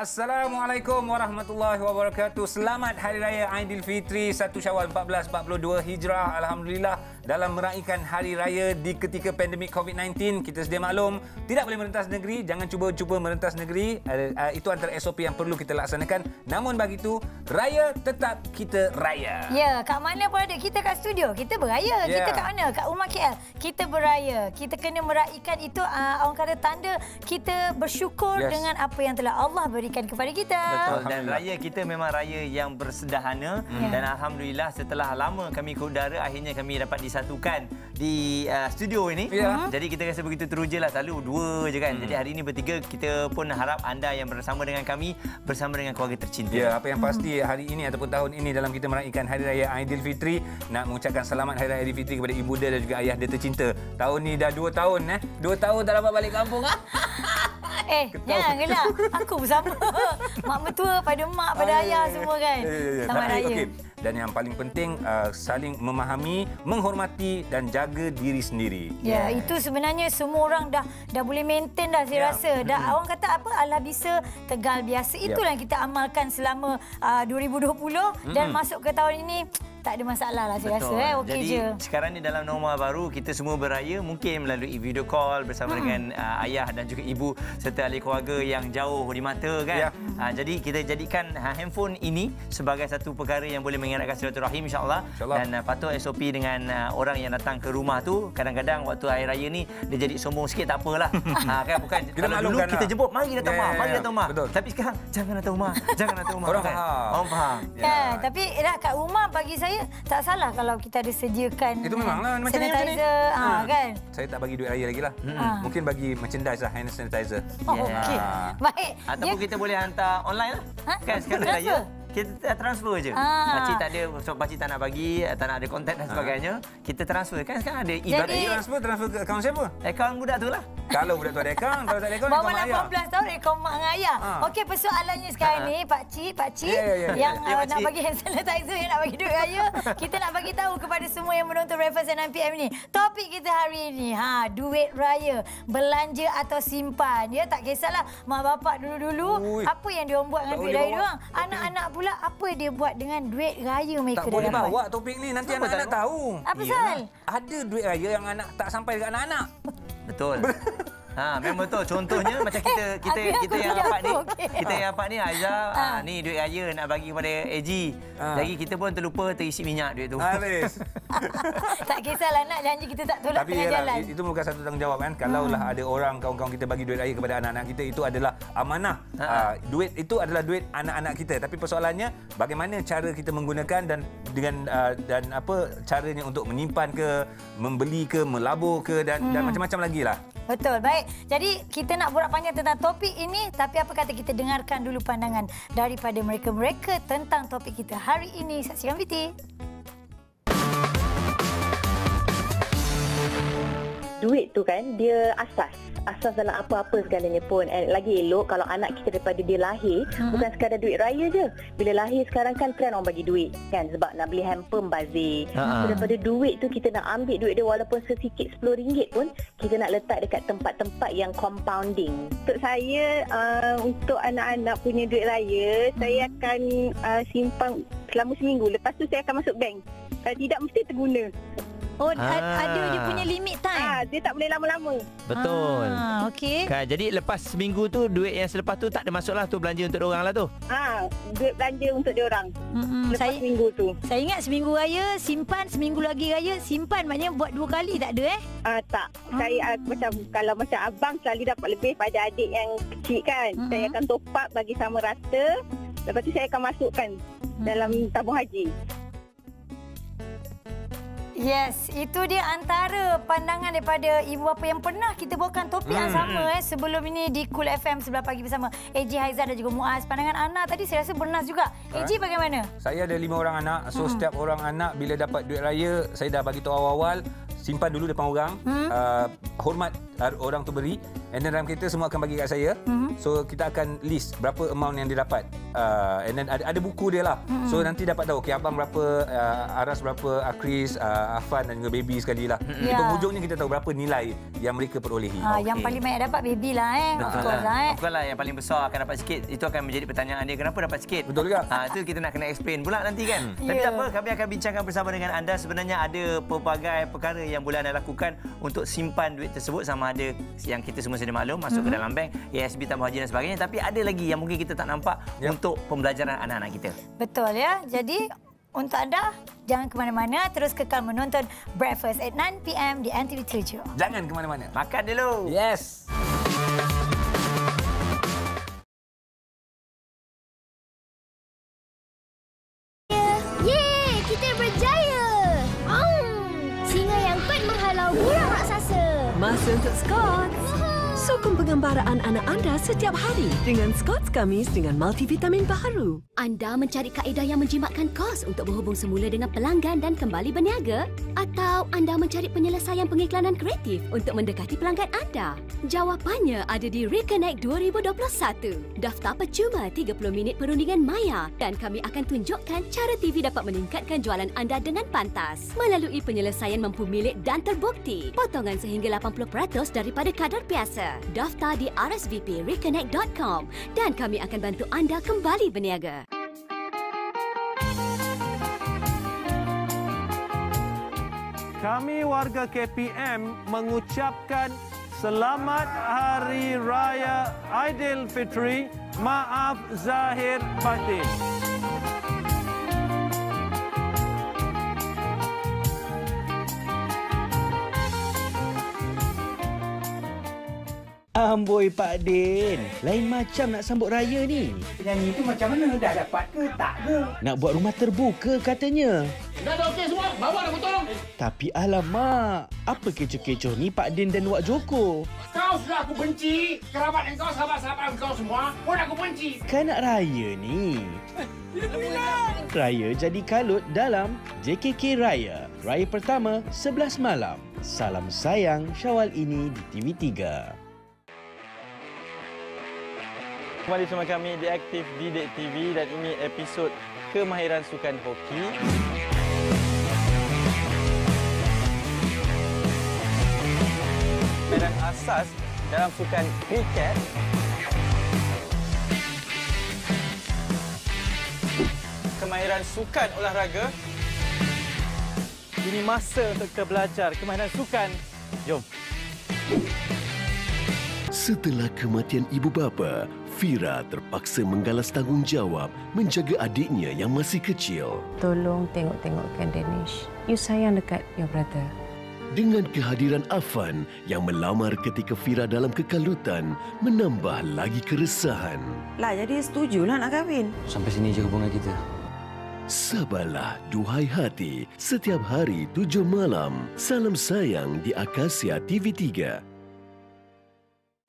Assalamualaikum warahmatullahi wabarakatuh. Selamat Hari Raya Aidilfitri 1 Syawal 1442 Hijrah. Alhamdulillah, dalam meraihkan Hari Raya di ketika pandemik COVID-19, kita sedia maklum tidak boleh merentas negeri. Jangan cuba-cuba merentas negeri. Itu antara SOP yang perlu kita laksanakan. Namun bagi itu, raya tetap kita raya. Ya, kat mana pun ada. Kita kat studio, kita beraya. Kita kat mana? Kat rumah KL, kita beraya. Kita kena meraihkan itu, orang kata tanda kita bersyukur dengan apa yang telah Allah berikan kepada kita. Betul. Dan raya kita memang raya yang bersederhana. Dan Alhamdulillah setelah lama kami ke udara, akhirnya kami dapat disatukan di studio ini. Jadi kita rasa begitu teruja lah. Selalu dua je kan. Jadi hari ini bertiga, kita pun harap anda yang bersama dengan kami, bersama dengan keluarga tercinta. Ya, apa yang pasti hari ini ataupun tahun ini dalam kita meraihkan Hari Raya Aidilfitri, nak mengucapkan selamat Hari Raya Aidilfitri kepada ibuda dan juga ayah dia tercinta. Tahun ni dah 2 tahun 2 tahun tak dapat balik kampung. Jangan gelak. Aku bersama mak mertua, pada mak, pada ayah semua kan. Selamat Raya. Okay. Dan yang paling penting, saling memahami, menghormati dan jaga diri sendiri. Ya, itu sebenarnya semua orang dah boleh maintain dah, saya rasa. Dah orang kata apa, ala bisa tegal biasa. Itulah yang kita amalkan selama 2020 dan masuk ke tahun ini. Tak ada masalah lah saya rasa. Okey je. Jadi sekarang ni dalam norma baru, kita semua beraya mungkin melalui video call bersama dengan ayah dan juga ibu serta ahli keluarga yang jauh di mata kan. Jadi kita jadikan handphone ini sebagai satu perkara yang boleh mengeratkan silaturahim insya-Allah. Dan patut SOP dengan orang yang datang ke rumah tu, kadang-kadang waktu hari raya ni dia jadi sombong sikit, tak apalah. Kan bukan kalau dulu kita jemput mari datang rumah, mari datang rumah. Tapi sekarang jangan datang rumah, jangan datang rumah. Orang faham. Kan, tapi kat rumah bagi saya tak salah kalau kita ada sediakan itu memanglah macam ni. Kan. Saya tak bagi duit raya lagi lah. Mungkin bagi merchandise lah, hand sanitizer. Okey. Baik. Ataupun kita boleh hantar online lah. Kan sekarang raya. Kita transfer je. Pakcik tak ada, sebab pakcik tak nak bagi, tak nak ada kontak dan sebagainya. Kita transfer. Kan sekarang ada ibarat transfer ke akaun siapa? Akaun budak tu lah. Kalau budak tu ada akaun, kalau tak ada akaun, bawah 18 tahun akaun mak dengan ayah. Okey, persoalannya sekarang ni, pakcik yang nak bagi hand sanitizer, yang nak bagi duit raya, kita nak bagi tahu kepada semua yang menonton Breakfast 9 PM ni. Topik kita hari ini, duit raya, belanja atau simpan. Ya, tak kisahlah mak bapak dulu-dulu, apa yang diorang buat dengan duit raya diorang. Anak-anak pula apa dia buat dengan duit raya mereka. Tak boleh bawa topik ni, nanti anak-anak tahu. Apa pasal? Ada duit raya yang anak tak sampai dekat anak-anak. Betul. Memang betul. Contohnya macam kita yang dapat ni. Kita yang dapat ni Aiza, ni duit raya nak bagi kepada AG. Lagi kita pun terlupa terisi minyak duit tu. Habis. Tak kisahlah nak janji kita tak tolak tengah jalan. Itu bukan satu tanggungjawab kan. Kalaulah ada orang kawan-kawan kita bagi duit raya kepada anak-anak kita, itu adalah amanah. Duit itu adalah duit anak-anak kita. Tapi persoalannya bagaimana cara kita menggunakan dan apa caranya untuk menyimpan ke, membeli ke, melabur ke dan macam-macam lagi lah. Betul, baik. Jadi kita nak borak panjang tentang topik ini, tapi apa kata kita dengarkan dulu pandangan daripada mereka-mereka tentang topik kita hari ini. Saksikan VT. Duit tu kan, dia asas dalam apa-apa segalanya pun. Lagi elok kalau anak kita daripada dia lahir, bukan sekadar duit raya je. Bila lahir sekarang kan trend orang bagi duit kan, sebab nak beli hamper bazir. Daripada duit tu kita nak ambil duit dia walaupun sesikit RM10 pun, kita nak letak dekat tempat-tempat yang compounding. Untuk saya, untuk anak-anak punya duit raya, saya akan simpan selama seminggu. Lepas tu saya akan masuk bank. Kalau tidak mesti terguna. Ada dia punya limit time. Dia tak boleh lama-lama. Betul. Okey. Jadi lepas seminggu tu, duit yang selepas tu tak ada masuk lah tu, belanja untuk diorang lah tu. Duit belanja untuk diorang. Lepas seminggu tu. Saya ingat seminggu raya simpan, seminggu lagi raya simpan. Maknanya buat 2 kali tak ada tak. Saya kalau macam abang selalu dapat lebih pada adik yang kecil kan. Saya akan top up bagi sama rata. Lepas tu saya akan masukkan dalam tabung haji. Yes, itu dia antara pandangan daripada ibu bapa yang pernah kita bawakan topik yang sama sebelum ini di Cool FM sebelah pagi bersama AJ Haizan dan juga Muaz. Pandangan Ana tadi saya rasa bernas juga. AJ bagaimana? Saya ada 5 orang anak. So setiap orang anak bila dapat duit raya, saya dah bagi tahu awal-awal, simpan dulu depan orang. Hormat orang tu beri. And then dalam kereta semua akan bagi kat saya. So kita akan list berapa amount yang dia dapat. And then ada buku dia lah. So nanti dapat tahu abang berapa, Aras berapa, Akris, Afan dan juga baby sekali lah. Di penghujungnya kita tahu berapa nilai yang mereka perolehi. Yang paling banyak dapat baby lah Bukan lah yang paling besar akan dapat sikit. Itu akan menjadi pertanyaan dia, kenapa dapat sikit? Betul juga. Itu kita nak kena explain pula nanti kan. Tapi tak apa, kami akan bincangkan bersama dengan anda. Sebenarnya ada pelbagai perkara yang boleh anda lakukan untuk simpan duit tersebut. Sama ada yang kita semua sedia maklum, masuk ke dalam bank, ASB, tabung haji dan sebagainya. Tapi ada lagi yang mungkin kita tak nampak untuk pembelajaran anak-anak kita. Betul ya. Jadi untuk anda, jangan ke mana-mana. Terus kekal menonton Breakfast at 9 PM di NTV 7. Jangan ke mana-mana. Makan dulu. Yes. Yeay, kita berjaya. Singa yang kuat menghalau burung raksasa. Masa untuk Scots. Sokong pengembaraan anak anda setiap hari dengan Scots Kamis dengan multivitamin baharu. Anda mencari kaedah yang menjimatkan kos untuk berhubung semula dengan pelanggan dan kembali berniaga? Atau anda mencari penyelesaian pengiklanan kreatif untuk mendekati pelanggan anda? Jawapannya ada di Reconnect 2021. Daftar percuma 30 minit perundingan maya dan kami akan tunjukkan cara TV dapat meningkatkan jualan anda dengan pantas melalui penyelesaian mampu milik dan terbukti. Potongan sehingga 80% daripada kadar biasa. Daftar di rsvpreconnect.com dan kami akan bantu anda kembali berniaga. Kami warga KPM mengucapkan Selamat Hari Raya Aidilfitri. Maaf zahir batin. Amboi Pak Din, lain macam nak sambut raya ni. Penyanyi itu macam mana? Dah dapat ke tak ke? Nak buat rumah terbuka katanya. Dah okey semua, bawa dah potong. Tapi alamak, apa kecoh-kecoh ni Pak Din dan Wak Joko? Kau sudah aku benci. Kerabat engkau, sahabat-sahabat engkau semua pun aku benci. Kan nak raya ni. Raya jadi kalut dalam JKK Raya. Raya pertama 11 malam. Salam sayang Syawal ini di TV3. Kembali bersama kami di Aktif Didik TV dan ini episod Kemahiran Sukan Hoki. Kemahiran asas dalam sukan kriket. Kemahiran sukan olahraga. Ini masa untuk kita belajar kemahiran sukan. Jom. Setelah kematian ibu bapa, Fira terpaksa menggalas tanggungjawab menjaga adiknya yang masih kecil. Tolong tengok-tengokkan Danish. You sayang dekat your brother. Dengan kehadiran Afan yang melamar ketika Fira dalam kekalutan, menambah lagi keresahan. Lah, jadi setujulah nak kahwin. Sampai sini je hubungan kita. Sabarlah, duhai hati. Setiap hari 7 malam. Salam sayang di Akasia TV3.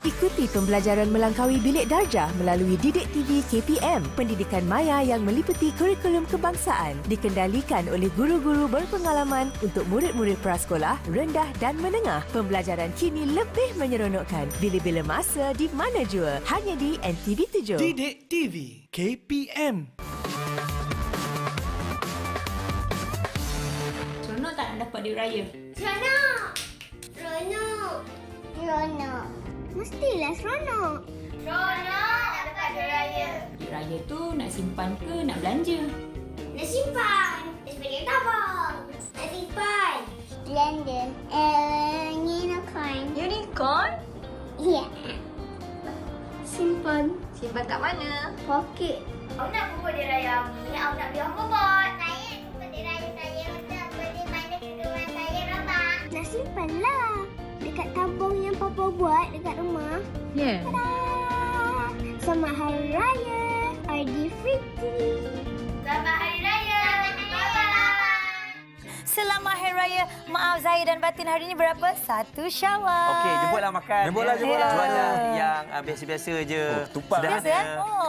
Ikuti pembelajaran melangkaui bilik darjah melalui Didik TV KPM, pendidikan maya yang meliputi kurikulum kebangsaan, dikendalikan oleh guru-guru berpengalaman untuk murid-murid prasekolah, rendah dan menengah. Pembelajaran kini lebih menyeronokkan bila-bila masa di mana jua. Hanya di NTV 7. Didik TV KPM. Seronok tak nak dapat duit raya? Seronok! Seronok! Seronok! Mestilah seronok. Seronok nak dapat duit raya. Duit raya tu nak simpan ke nak belanja? Nak simpan. Sebagai tabung. Nak simpan. Belanja. Unicorn. Unicorn? Ya. Simpan. Simpan kat mana? Poket. Aku nak kumpul duit raya ni. Aku nak beli homebot. Saya kumpul duit raya saya untuk beli mainan keduaan saya, Rabah. Nak simpanlah. Dekat tabung yang Papa buat dekat rumah. Ya. Tada! Selamat Hari Raya Aidilfitri. Selamat Hari Raya. Selamat Hari Raya maaf Zahir dan Batin hari ini berapa? 1 Syawal. Okey, jemputlah makan. Jemputlah. Jualah yang biasa-biasa je. Tupat.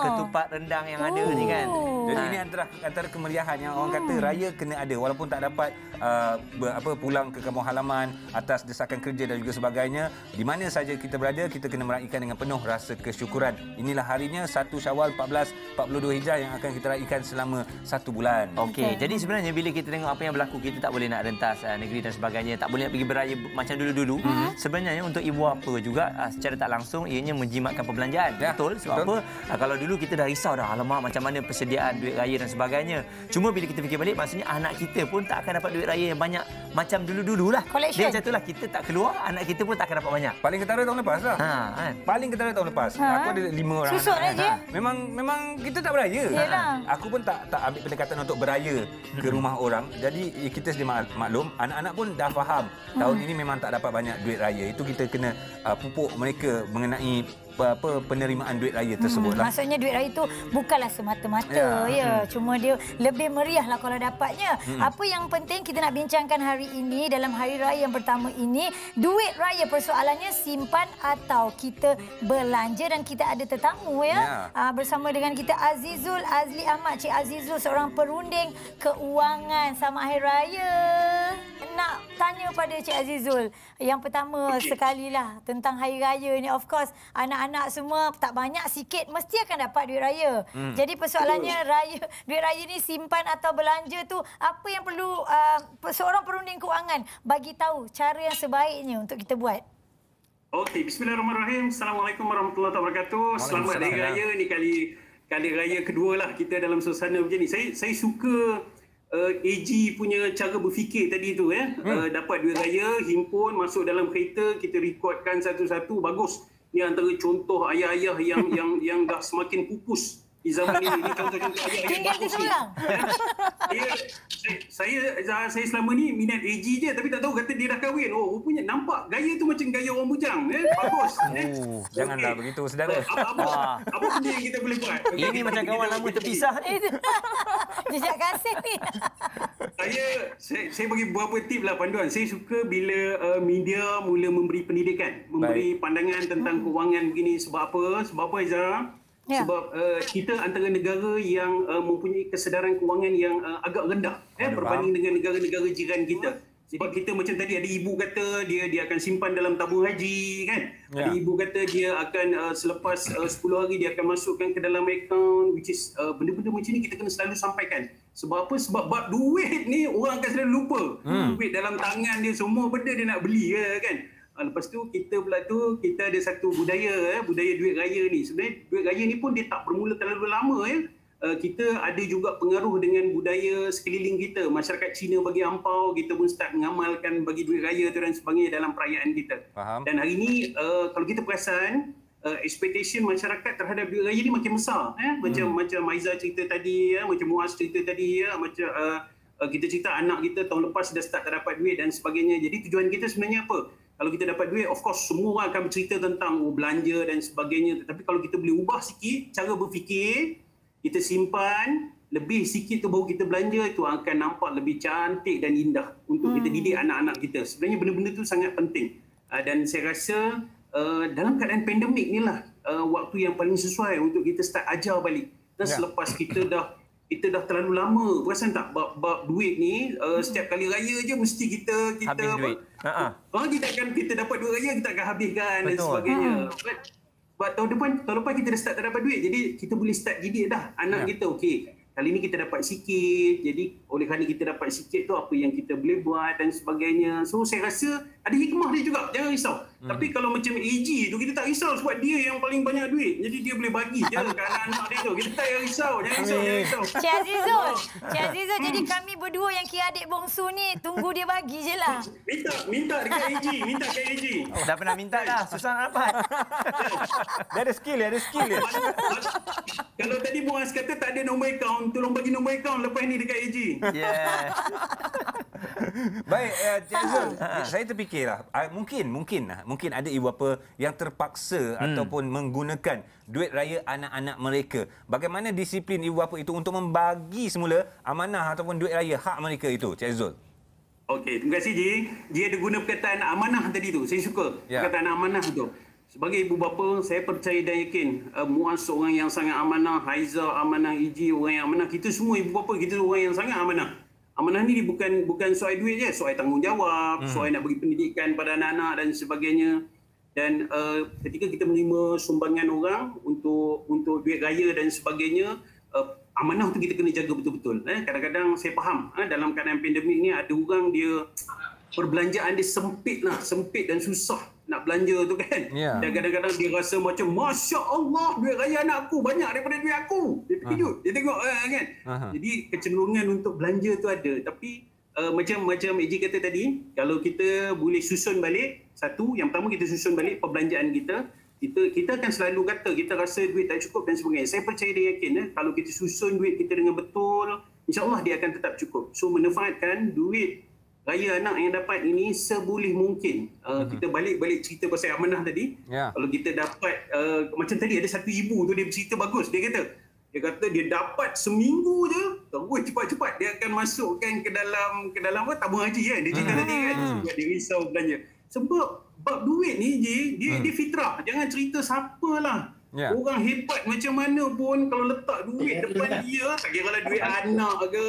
Ketupat rendang yang ada ni kan. Jadi ini antara kemeriahan yang orang kata raya kena ada walaupun tak dapat pulang ke kampung halaman atas desakan kerja dan juga sebagainya. Di mana saja kita berada, kita kena meraihkan dengan penuh rasa kesyukuran. Inilah harinya 1 Syawal 1442 Hijrah yang akan kita raikan selama 1 bulan. Okey, jadi sebenarnya bila kita tengok apa yang berlaku, kita tak boleh nak rentas negeri dan sebagainya, tak boleh nak pergi beraya macam dulu-dulu. Sebenarnya untuk ibu bapa juga secara tak langsung ianya menjimatkan perbelanjaan. Betul? Sebab apa? Kalau dulu kita dah risau dah, alamak macam mana persediaan duit raya dan sebagainya. Cuma bila kita fikir balik, maksudnya anak kita pun tak akan dapat duit raya yang banyak macam dulu-dululah. Dia macam itulah, kita tak keluar, anak kita pun tak akan dapat banyak. Paling ketara tahun lepas lah. Kan? Paling ketara tahun lepas. Aku ada 5 orang. Susut aja. Memang kita tak beraya. Aku pun tak ambil pendekatan untuk beraya ke rumah orang. Jadi kita sedia maklum, anak-anak pun dah faham tahun ini memang tak dapat banyak duit raya. Itu kita kena pupuk mereka mengenai penerimaan duit raya tersebut. Maksudnya duit raya itu bukanlah semata-mata cuma dia lebih meriah lah kalau dapatnya. Apa yang penting kita nak bincangkan hari ini dalam hari raya yang pertama ini, duit raya persoalannya simpan atau kita belanja. Dan kita ada tetamu bersama dengan kita Azizul Azli Ahmad. Cik Azizul seorang perunding keuangan sama hari raya. Nak tanya pada Cik Azizul, yang pertama sekalilah tentang hari raya ni, of course anak-anak semua tak banyak sikit mesti akan dapat duit raya. Jadi persoalannya duit raya ni simpan atau belanja tu, apa yang perlu seorang perunding keuangan bagi tahu cara yang sebaiknya untuk kita buat? Okey, bismillahirrahmanirrahim. Assalamualaikum warahmatullahi wabarakatuh. Selamat Hari Raya ni kali raya kedua lah kita dalam suasana macam ni. Saya suka AG punya cara berfikir tadi tu dapat duit raya, himpun, masuk dalam kereta, kita rekodkan satu-satu, bagus. Ni antara contoh ayah-ayah yang dah semakin pupus di zaman ini. Ini contoh-contoh ayah yang bagus ni. Saya selama ni minat AG je, tapi tak tahu kata dia dah kahwin. Oh, rupanya nampak gaya tu macam gaya orang bujang. Bagus. Janganlah begitu, saudara. Apa benda yang kita boleh buat? Ini macam kawan lama terpisah ni. Jejak kasih ni. Saya bagi beberapa tip lah, panduan. Saya suka bila media mula memberi pendidikan, memberi pandangan tentang kewangan begini. Sebab apa? Sebab apa, Izara? Sebab kita antara negara yang mempunyai kesedaran kewangan yang agak rendah berbanding dengan negara-negara jiran kita. Sebab kita macam tadi ada ibu kata dia akan simpan dalam tabung haji kan. Ada ibu kata dia akan selepas 10 hari dia akan masukkan ke dalam akaun, which is benda-benda macam ni kita kena selalu sampaikan. Sebab apa? Sebab bab duit ni orang akan selalu lupa. Duit dalam tangan dia, semua benda dia nak beli kan. Lepas tu kita ada satu budaya duit raya ni. Sebenarnya duit raya ni pun dia tak bermula terlalu lama kita ada juga pengaruh dengan budaya sekeliling kita. Masyarakat Cina bagi ampau, kita pun start mengamalkan bagi duit raya tu dan sebagainya dalam perayaan kita. Faham. Dan hari ni kalau kita perasan expectation masyarakat terhadap duit raya ni makin besar macam Maiza cerita tadi macam Muaz cerita tadi macam kita cerita anak kita tahun lepas dah start tak dapat duit dan sebagainya. Jadi tujuan kita sebenarnya apa? Kalau kita dapat duit, of course semua orang akan bercerita tentang belanja dan sebagainya. Tetapi kalau kita boleh ubah sikit cara berfikir, kita simpan lebih sikit tu baru kita belanja, itu akan nampak lebih cantik dan indah untuk kita didik anak-anak kita. Sebenarnya benda-benda tu sangat penting. Dan saya rasa dalam keadaan pandemik ni lah waktu yang paling sesuai untuk kita start ajar balik. Dan selepas kita dah terlalu lama, perasan tak bab duit ni setiap kali raya je mesti kita habis duit. Kita dapat duit raya kita akan habiskan. Betul. Dan sebagainya. Sebab tahun lepas kita dah start tak dapat duit, jadi kita boleh start didik dah anak kita. Okey, kali ni kita dapat sikit, jadi oleh kerana kita dapat sikit tu apa yang kita boleh buat dan sebagainya. So saya rasa ada hikmah dia juga, jangan risau. Tapi kalau macam AG tu kita tak risau sebab dia yang paling banyak duit, jadi dia boleh bagi je ke anak-anak dia tu. Kita tak payah risau, jangan risau. Cik Azizul, jadi kami berdua yang kira adik bongsu ni tunggu dia bagi je lah. Minta dekat AG, minta kat AG. Dah pernah minta dah, susah nak dapat. Dia ada skill dia. Kalau tadi Muaz kata tak ada nombor akaun, tolong bagi nombor akaun lepas ni dekat AG. Baik, Cik Azul, saya terfikirlah mungkin ada ibu bapa yang terpaksa ataupun menggunakan duit raya anak-anak mereka. Bagaimana disiplin ibu bapa itu untuk membagi semula amanah ataupun duit raya hak mereka itu, Cik Azul? Okey, terima kasih Ji. Ji ada guna perkataan amanah tadi tu. Saya suka perkataan amanah tu. Sebagai ibu bapa, saya percaya dan yakin Muaz seorang yang sangat amanah, Haiza amanah, Iji orang yang amanah. Kita semua ibu bapa, kita orang yang sangat amanah. Amanah ni bukan soal duit je, soal tanggungjawab, soal nak bagi pendidikan pada anak-anak dan sebagainya. Dan ketika kita menerima sumbangan orang untuk duit raya dan sebagainya, amanah tu kita kena jaga betul-betul. Kadang-kadang saya faham dalam keadaan pandemik ni ada orang dia perbelanjaan dia sempit dan susah nak belanja tu kan. Dan kadang-kadang dia rasa macam Masya Allah duit raya anak aku banyak daripada duit aku. Dia terkejut, dia tengok kan. Jadi kecenderungan untuk belanja tu ada. Tapi macam Eji kata tadi, kalau kita boleh susun balik, yang pertama kita susun balik perbelanjaan kita. Kita akan selalu kata kita rasa duit tak cukup dan sebagainya. Saya percaya dan yakin kalau kita susun duit kita dengan betul, insya-Allah dia akan tetap cukup. So manfaatkan duit raya anak yang dapat ini seboleh mungkin. Kita balik cerita pasal amanah tadi. Kalau kita dapat macam tadi ada satu ibu tu dia bercerita bagus. Dia kata dia dapat seminggu je, terus cepat-cepat dia akan masukkan ke dalam tabung haji kan. Dia cerita tadi kan. Sebab dia risau belanja. Sebab bab duit ni dia fitrah. Jangan cerita siapalah. Orang hebat macam mana pun kalau letak duit depan dia, tak kira lah duit anak ke,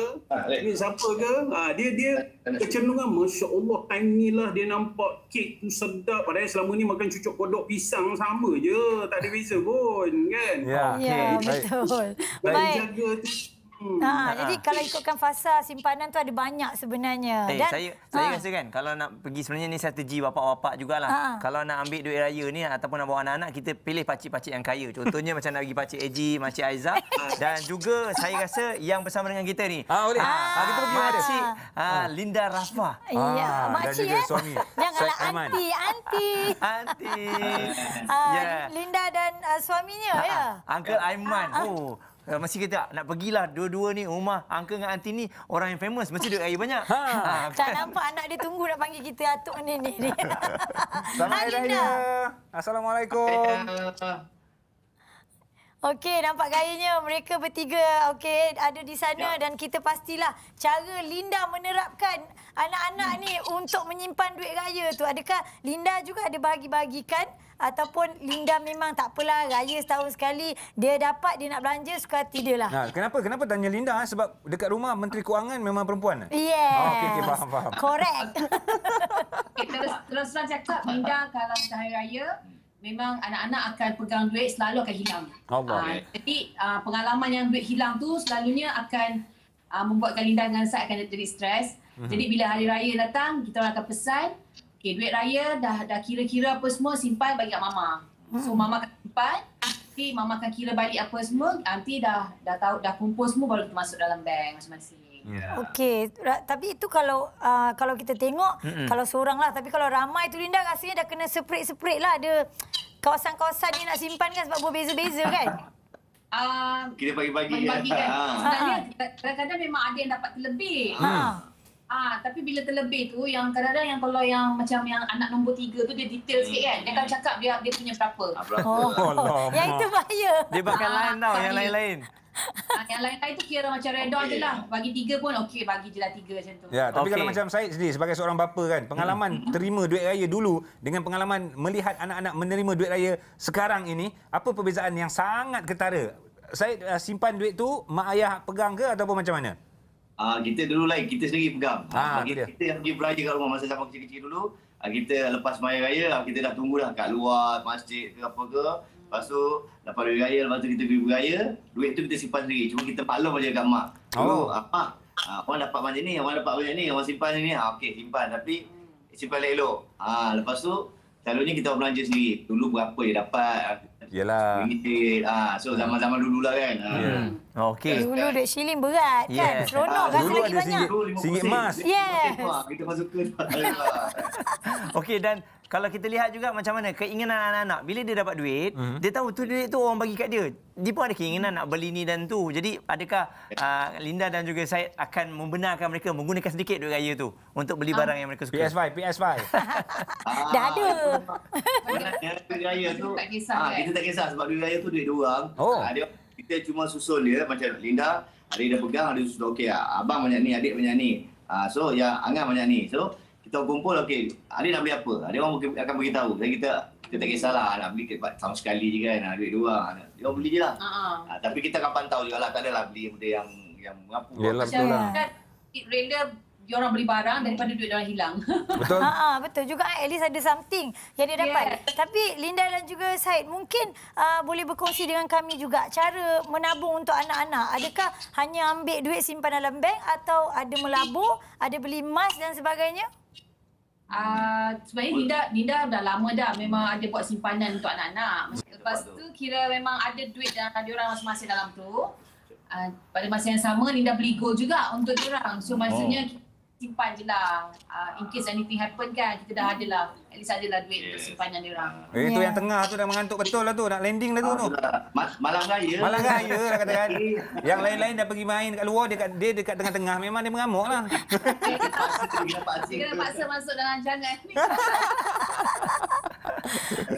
duit siapa ke, dia kecenderungan Masya Allah time ni lah dia nampak kek tu sedap. Padahal selama ni makan cucuk kodok pisang sama je, tak ada beza pun kan. Betul. Baik. Jaga tu. Jadi kalau ikutkan fasa simpanan tu ada banyak sebenarnya. Dan saya rasa kan kalau nak pergi sebenarnya ni strategi bapak-bapak jugalah. Kalau nak ambil duit raya ni ataupun nak bawa anak-anak, kita pilih pakcik-pakcik yang kaya. Contohnya macam nak pergi pakcik Eji, makcik Aiza dan juga saya rasa yang bersama dengan kita ni. Boleh. Kita pergi makcik Linda Rafah. Ya, makcik suami. Janganlah anti. Linda dan suaminya ya. Uncle Aiman. Mesti kita nak pergilah dua-dua ni rumah uncle dengan aunty ni orang yang famous, mesti duit raya banyak. Tak nampak anak dia tunggu nak panggil kita atuk nenek ni. Selamat Hari Raya. Assalamualaikum. Okey, nampak gayanya mereka bertiga ada di sana dan kita pastilah cara Linda menerapkan anak-anak ni untuk menyimpan duit raya tu. Adakah Linda juga ada bahagi-bahagikan ataupun Linda memang tak apalah raya setahun sekali dia dapat dia nak belanja suka hati dia lah. Kenapa tanya Linda sebab dekat rumah Menteri Kewangan memang perempuan. Yes. Okey, faham. Correct. Terus cakap Linda kalau hari raya memang anak-anak akan pegang duit selalu akan hilang. Jadi pengalaman yang duit hilang tu selalunya akan membuatkan Linda dengan Sat akan jadi stres. Jadi bila hari raya datang kita orang akan pesan duit raya dah kira-kira apa semua simpan bagi kat mama. So mama akan simpan, nanti mama akan kira balik apa semua, nanti dah kumpul semua baru kita masuk dalam bank masing-masing. Okey, tapi itu kalau kita tengok kalau seorang lah, tapi kalau ramai tu Linda rasanya dah kena separate lah, ada kawasan-kawasan ni nak simpan kan sebab berbeza-beza kan. Kita bagi-bagi kan. Sebenarnya kadang-kadang memang ada yang dapat terlebih. Tapi bila terlebih tu yang kadang-kadang yang kalau yang macam yang anak nombor 3 tu dia detail sikit kan. Dia akan cakap dia punya berapa. Yang itu bahaya. Dia bakal lain tau yang lain-lain. Yang lain-lain tu kira macam redor je lah. Bagi 3 pun okey, bagi je lah 3 macam tu. Ya, tapi kalau macam saya sendiri sebagai seorang bapa kan, pengalaman terima duit raya dulu dengan pengalaman melihat anak-anak menerima duit raya sekarang ini, apa perbezaan yang sangat ketara? Saya simpan duit tu mak ayah pegang ke ataupun macam mana? Kita dulu lain, kita sendiri pegang. Kita yang pergi beraya kat rumah masa zaman kecil-kecil dulu, kita lepas maya raya, kita dah tunggu dah kat luar masjid ke apa ke. Lepas tu, dapat duit raya, lepas tu kita pergi beraya, duit tu kita simpan sendiri. Cuma kita maklum aja kat mak. Dulu, orang dapat macam ni, orang dapat banyak ni, orang simpan ni. Okey, simpan. Tapi simpan elok. Lepas tu, selalunya kita belanja sendiri. Dulu berapa dia dapat. Yalah. So zaman-zaman dulu lah kan. Okey. Dulu duit shilling berat kan. Seronok rasa lagi banyak. Singgit emas. Yes. Kita masuk ke. Okey, dan kalau kita lihat juga macam mana keinginan anak-anak bila dia dapat duit, dia tahu tu duit tu orang bagi kat dia. Dia pun ada keinginan nak beli ni dan tu. Jadi adakah Linda dan juga saya akan membenarkan mereka menggunakan sedikit duit raya tu untuk beli barang yang mereka suka? PS5. Dah ada. Duit raya tu kita tak kisah sebab duit raya tu duit dia orang. Kita cuma susun dia macam Linda, adik dah pegang, ada susun okey abang banyak ni, adik banyak ni. So yang Angah banyak ni. So kita kumpul, okey, hari nak beli apa? Dia orang akan beritahu. Dan kita tak kisahlah nak beli sama sekali je kan, duit dua orang. Dia orang beli je lah. Tapi kita akan pantau juga lah, tak adalah beli benda yang mengapu. Yalah, betul lah. Rela diorang beli barang daripada duit diorang hilang. Betul. Betul juga, at least ada something yang dia dapat. Tapi Linda dan juga Syed, mungkin boleh berkongsi dengan kami juga cara menabung untuk anak-anak. Adakah hanya ambil duit simpan dalam bank atau ada melabur, ada beli emas dan sebagainya? Sebenarnya Linda dah lama dah memang ada buat simpanan untuk anak-anak. Lepas tu kira memang ada duit dan diorang masing-masing dalam tu. Pada masa yang sama Linda beli gold juga untuk diorang. So maksudnya simpan je lah. In case anything happen kan, kita dah ada lah. At least ada lah duit untuk simpanan diorang. Itu yang tengah tu dah mengantuk betul lah tu. Nak landing dah tu. Malam raya. Malam raya lah katakan. Yang lain-lain dah pergi main dekat luar, dia dekat tengah-tengah. Memang dia mengamuk lah. Kita paksa masuk dalam rancangan ni.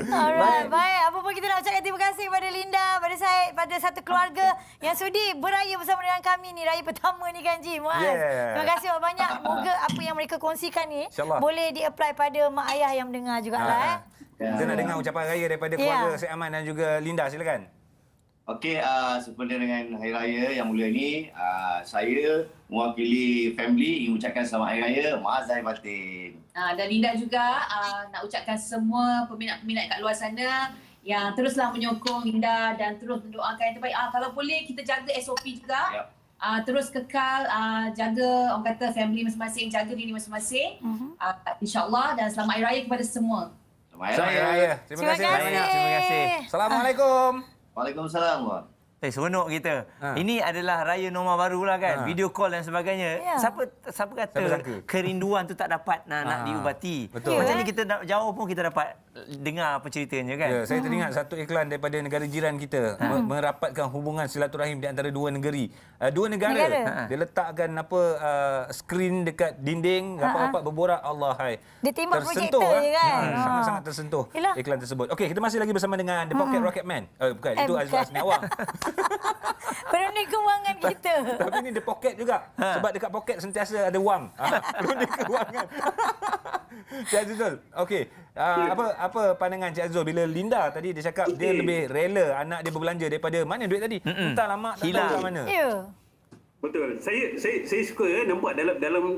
Alright, baik. Apa pun kita nak ucapkan terima kasih kepada Linda, pada Syed, pada satu keluarga yang sudi beraya bersama dengan kami ni. Raya pertama ni kan, Ji, Muaz. Terima kasih banyak. Moga apa yang mereka kongsikan ni boleh di-apply pada mak ayah yang mendengar jugalah. Kita nak dengar ucapan raya daripada keluarga Syed Aman dan juga Linda. Silakan. Okey, sempena dengan Hari Raya yang mulia ni, saya mewakili family ingin ucapkan selamat Hari Raya, Maaf Zahir Batin. Dan Linda juga nak ucapkan semua peminat-peminat kat luar sana yang teruslah menyokong Linda dan terus mendoakan yang terbaik. Kalau boleh kita jaga SOP juga. Terus kekal jaga orang kata family masing-masing, jaga diri masing-masing. InsyaAllah, dan selamat Hari Raya kepada semua. Selamat Hari Raya. Terima kasih banyak. Terima kasih. Assalamualaikum. Waalaikumsalam. Seronok kita. Ini adalah raya norma baru lah kan. Video call dan sebagainya. Siapa kata kerinduan tu tak dapat nak diubati. Betul. Macam ni kita jauh pun kita dapat dengar apa ceritanya kan. Ya, saya teringat satu iklan daripada negara jiran kita merapatkan hubungan silaturahim di antara dua negeri. Dua negara. Dia letakkan skrin dekat dinding, rapat-rapat berborak. Allah hai. Dia tembak projektor je kan. Sangat-sangat tersentuh iklan tersebut. Okey, kita masih lagi bersama dengan The Pocket Rocket Man. Bukan, itu Azwar Asniawang. Peronik kewangan kita. Tapi ni The Pocket juga. Sebab dekat poket sentiasa ada wang. Peronik kewangan. Cik Azizul, okey. Apa pandangan Cik Azizul bila Linda tadi dia cakap dia lebih rela anak dia berbelanja daripada mana duit tadi? Entahlah mak tak tahu kat mana. Betul. Saya suka nampak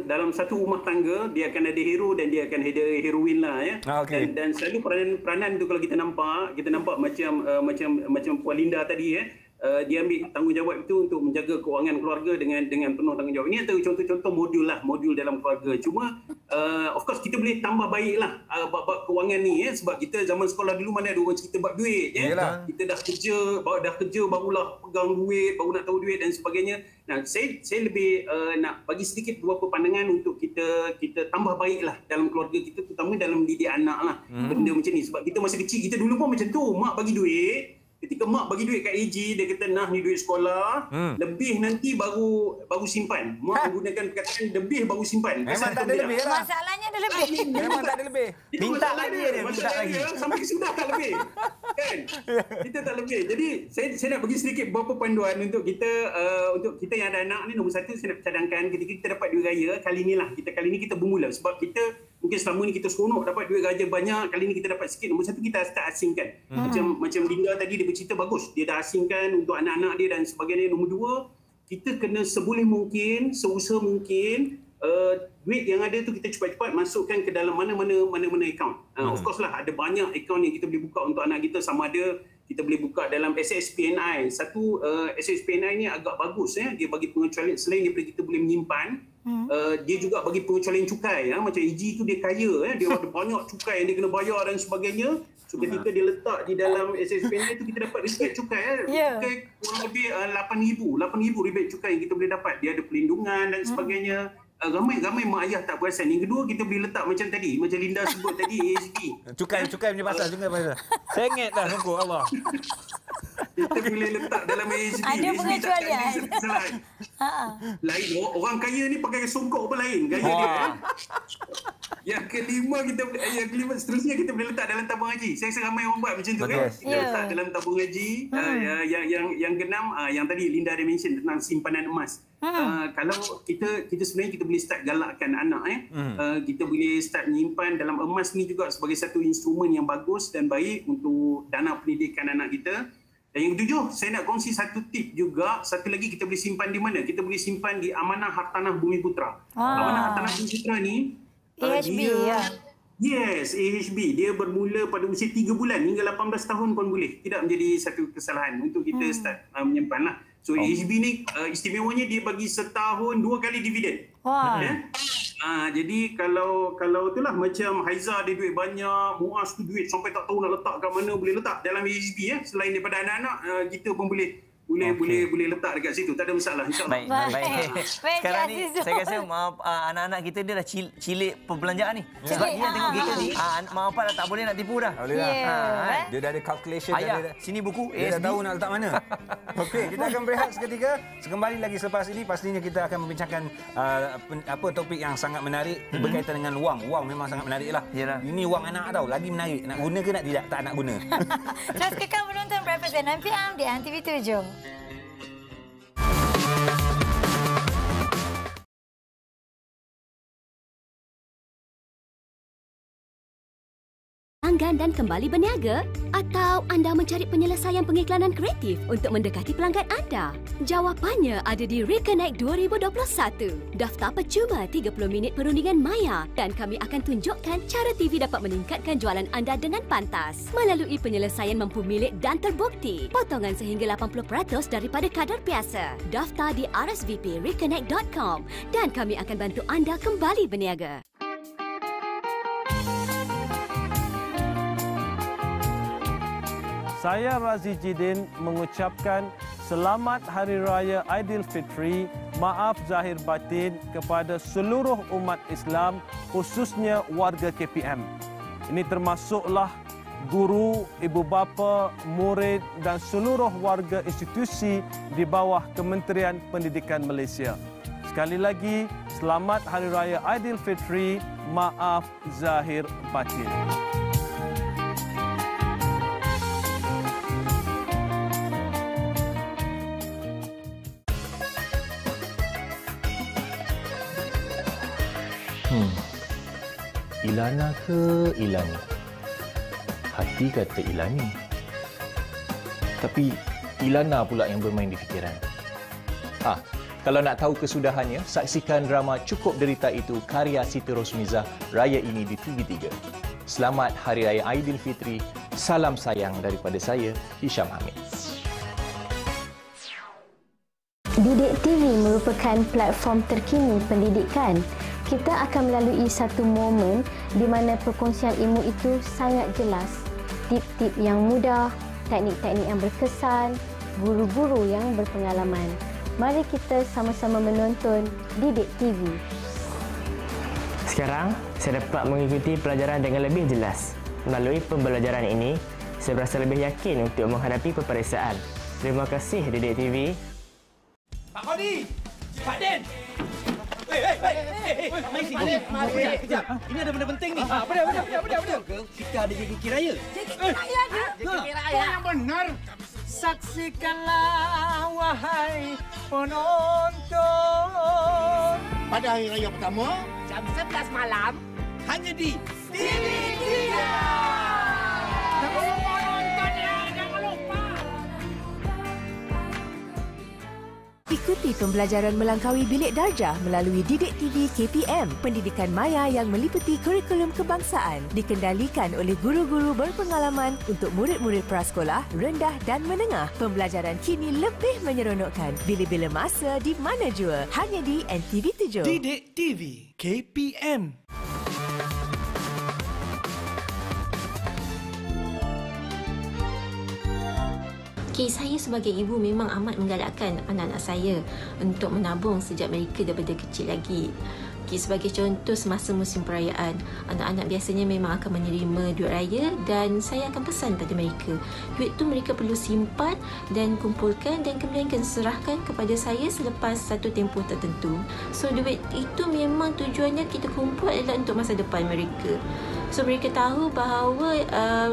dalam satu rumah tangga dia akan ada hero dan dia akan ada heroin lah ya. Dan selalu peranan tu kalau kita nampak macam Puan Linda tadi ya. Dia ambil tanggungjawab itu untuk menjaga kewangan keluarga dengan penuh tanggungjawab. Ini antara contoh-contoh modul dalam keluarga. Cuma of course kita boleh tambah baiklah bab kewangan ni ya, sebab kita zaman sekolah dulu mana ada orang cerita bab duit ya. Kita dah kerja barulah pegang duit, baru nak tahu duit dan sebagainya. Nah, saya lebih nak bagi sedikit beberapa pandangan untuk kita tambah baiklah dalam keluarga kita, terutama dalam mendidik anak lah. Benda macam ni sebab kita masa kecil kita dulu pun macam tu, mak bagi duit. Ketika mak bagi duit kat AG, dia kata nah ni duit sekolah, lebih nanti baru simpan. Mak menggunakan perkataan lebih baru simpan. Memang tak ada lebih lah. Masalahnya ada lebih. Memang tak ada lebih. Minta lagi dia, minta lagi. Sampai sudah tak lebih. Kan? Kita tak lebih. Jadi saya nak bagi sedikit beberapa panduan untuk kita yang ada anak ni. Nombor satu saya nak cadangkan ketika kita dapat duit raya, kali ni kita bermula. Sebab kita mungkin selama ni kita seronok dapat duit raya banyak, kali ni kita dapat sikit. Nombor satu kita start asingkan. Macam Linda tadi dia bercerita bagus. Dia dah asingkan untuk anak-anak dia dan sebagainya. Nombor dua, kita kena seboleh mungkin, seusaha mungkin duit yang ada tu kita cepat-cepat masukkan ke dalam mana-mana akaun. Of course lah ada banyak akaun yang kita boleh buka untuk anak kita, sama ada kita boleh buka dalam SSPNI. Satu SSPNI ni agak bagus ya. Dia bagi pengecualian selain daripada kita boleh menyimpan, dia juga bagi pengecualian cukai ya. Macam AG tu dia kaya ya, dia ada banyak cukai yang dia kena bayar dan sebagainya. So ketika dia letak di dalam SSPNI tu kita dapat rebate cukai ya. Cukai kurang lebih 8,000 rebate cukai yang kita boleh dapat. Dia ada pelindungan dan sebagainya. Ramai mak ayah tak perasan. Yang kedua kita boleh letak macam tadi, macam Linda sebut tadi ASD. Cukai punya pasal. Sengit dah sungguh Allah. Kita boleh letak dalam HB. Ada pengecualian. Lain. Orang kaya ni pakai songkok pun lain. Gaya dia. Yang kelima seterusnya kita boleh letak dalam tabung haji. Saya rasa ramai orang buat macam tu kan. Kita letak dalam tabung haji. Yang keenam, yang tadi Linda ada mention tentang simpanan emas. Kalau kita sebenarnya kita boleh start galakkan anak kita boleh start menyimpan dalam emas ni juga sebagai satu instrumen yang bagus dan baik untuk dana pendidikan anak kita. Dan yang ketujuh, saya nak kongsi satu tip juga. Satu lagi, kita boleh simpan di mana? Kita boleh simpan di Amanah Hartanah Bumi Putra. Amanah Hartanah Bumi Putra ni AHB Yes, AHB. Dia bermula pada usia 3 bulan hingga 18 tahun pun boleh. Tidak menjadi satu kesalahan untuk kita start menyimpan lah. So AHB ni istimewanya dia bagi setahun 2 kali dividen. Jadi kalau itulah macam Haiza ada duit banyak, Muaz tu duit sampai tak tahu nak letak kat mana, boleh letak dalam AHB Selain daripada anak-anak, kita pun boleh letak dekat situ, tak ada masalah, insyaAllah. Baik. Sekarang ni saya rasa anak-anak kita dia dah cilik perbelanjaan ni. Sebab dia tengok kita ni, mak bapak dah tak boleh nak tipu dah. Boleh dah. Dia dah ada calculation. Ayah, sini buku dia dah tahu nak letak mana. Okey, kita akan berehat seketika. Sekembali lagi selepas ini, pastinya kita akan membincangkan topik yang sangat menarik berkaitan dengan wang. Wang memang sangat menarik lah. Ini wang anak tau, lagi menarik. Nak guna ke nak tidak? Tak nak guna. Terus kekal menonton Breakfast at 9 PM di Antv 7. Pelanggan dan kembali berniaga? Atau anda mencari penyelesaian pengiklanan kreatif untuk mendekati pelanggan anda? Jawapannya ada di Reconnect 2021. Daftar percuma 30 minit perundingan maya dan kami akan tunjukkan cara TV dapat meningkatkan jualan anda dengan pantas melalui penyelesaian mampu milik dan terbukti. Potongan sehingga 80% daripada kadar biasa. Daftar di rsvpreconnect.com dan kami akan bantu anda kembali berniaga. Saya Razi Jidin mengucapkan Selamat Hari Raya Aidilfitri, maaf zahir batin kepada seluruh umat Islam, khususnya warga KPM. Ini termasuklah guru, ibu bapa, murid dan seluruh warga institusi di bawah Kementerian Pendidikan Malaysia. Sekali lagi, Selamat Hari Raya Aidilfitri, maaf zahir batin. Ilana ke Ilani? Hati kata Ilani. Tapi Ilana pula yang bermain di fikiran. Kalau nak tahu kesudahannya, saksikan drama Cukup Derita Itu karya Siti Rosmizah Raya ini di TV3. Selamat Hari Raya Aidilfitri. Salam sayang daripada saya, Hisham Hamid. Didik TV merupakan platform terkini pendidikan. Kita akan melalui satu momen di mana perkongsian ilmu itu sangat jelas. Tip-tip yang mudah, teknik-teknik yang berkesan, guru-guru yang berpengalaman. Mari kita sama-sama menonton Didik TV. Sekarang, saya dapat mengikuti pelajaran dengan lebih jelas. Melalui pembelajaran ini, saya berasa lebih yakin untuk menghadapi peperiksaan. Terima kasih Didik TV. Pak Kodi! Pak Den! Mari, kejap. Ini ada benda penting ni. Apa dia? Kita ada JKK Raya. JKK Raya ada? JKK Raya. Yang benar. Saksikanlah, wahai penonton. Pada hari raya pertama, jam 11 malam, hanya di TV3. Jangan lupa nonton ya, jangan lupa. Ikuti pembelajaran melangkaui bilik darjah melalui Didik TV KPM, pendidikan maya yang meliputi kurikulum kebangsaan, dikendalikan oleh guru-guru berpengalaman untuk murid-murid prasekolah, rendah dan menengah. Pembelajaran kini lebih menyeronokkan bila-bila masa di mana jua, hanya di NTV 7. Didik TV KPM. Saya sebagai ibu memang amat menggalakkan anak-anak saya untuk menabung sejak mereka daripada kecil lagi. Sebagai contoh, semasa musim perayaan, anak-anak biasanya memang akan menerima duit raya dan saya akan pesan pada mereka. Duit tu mereka perlu simpan dan kumpulkan dan kemudian akan serahkan kepada saya selepas satu tempoh tertentu. So duit itu memang tujuannya kita kumpul adalah untuk masa depan mereka. So mereka tahu bahawa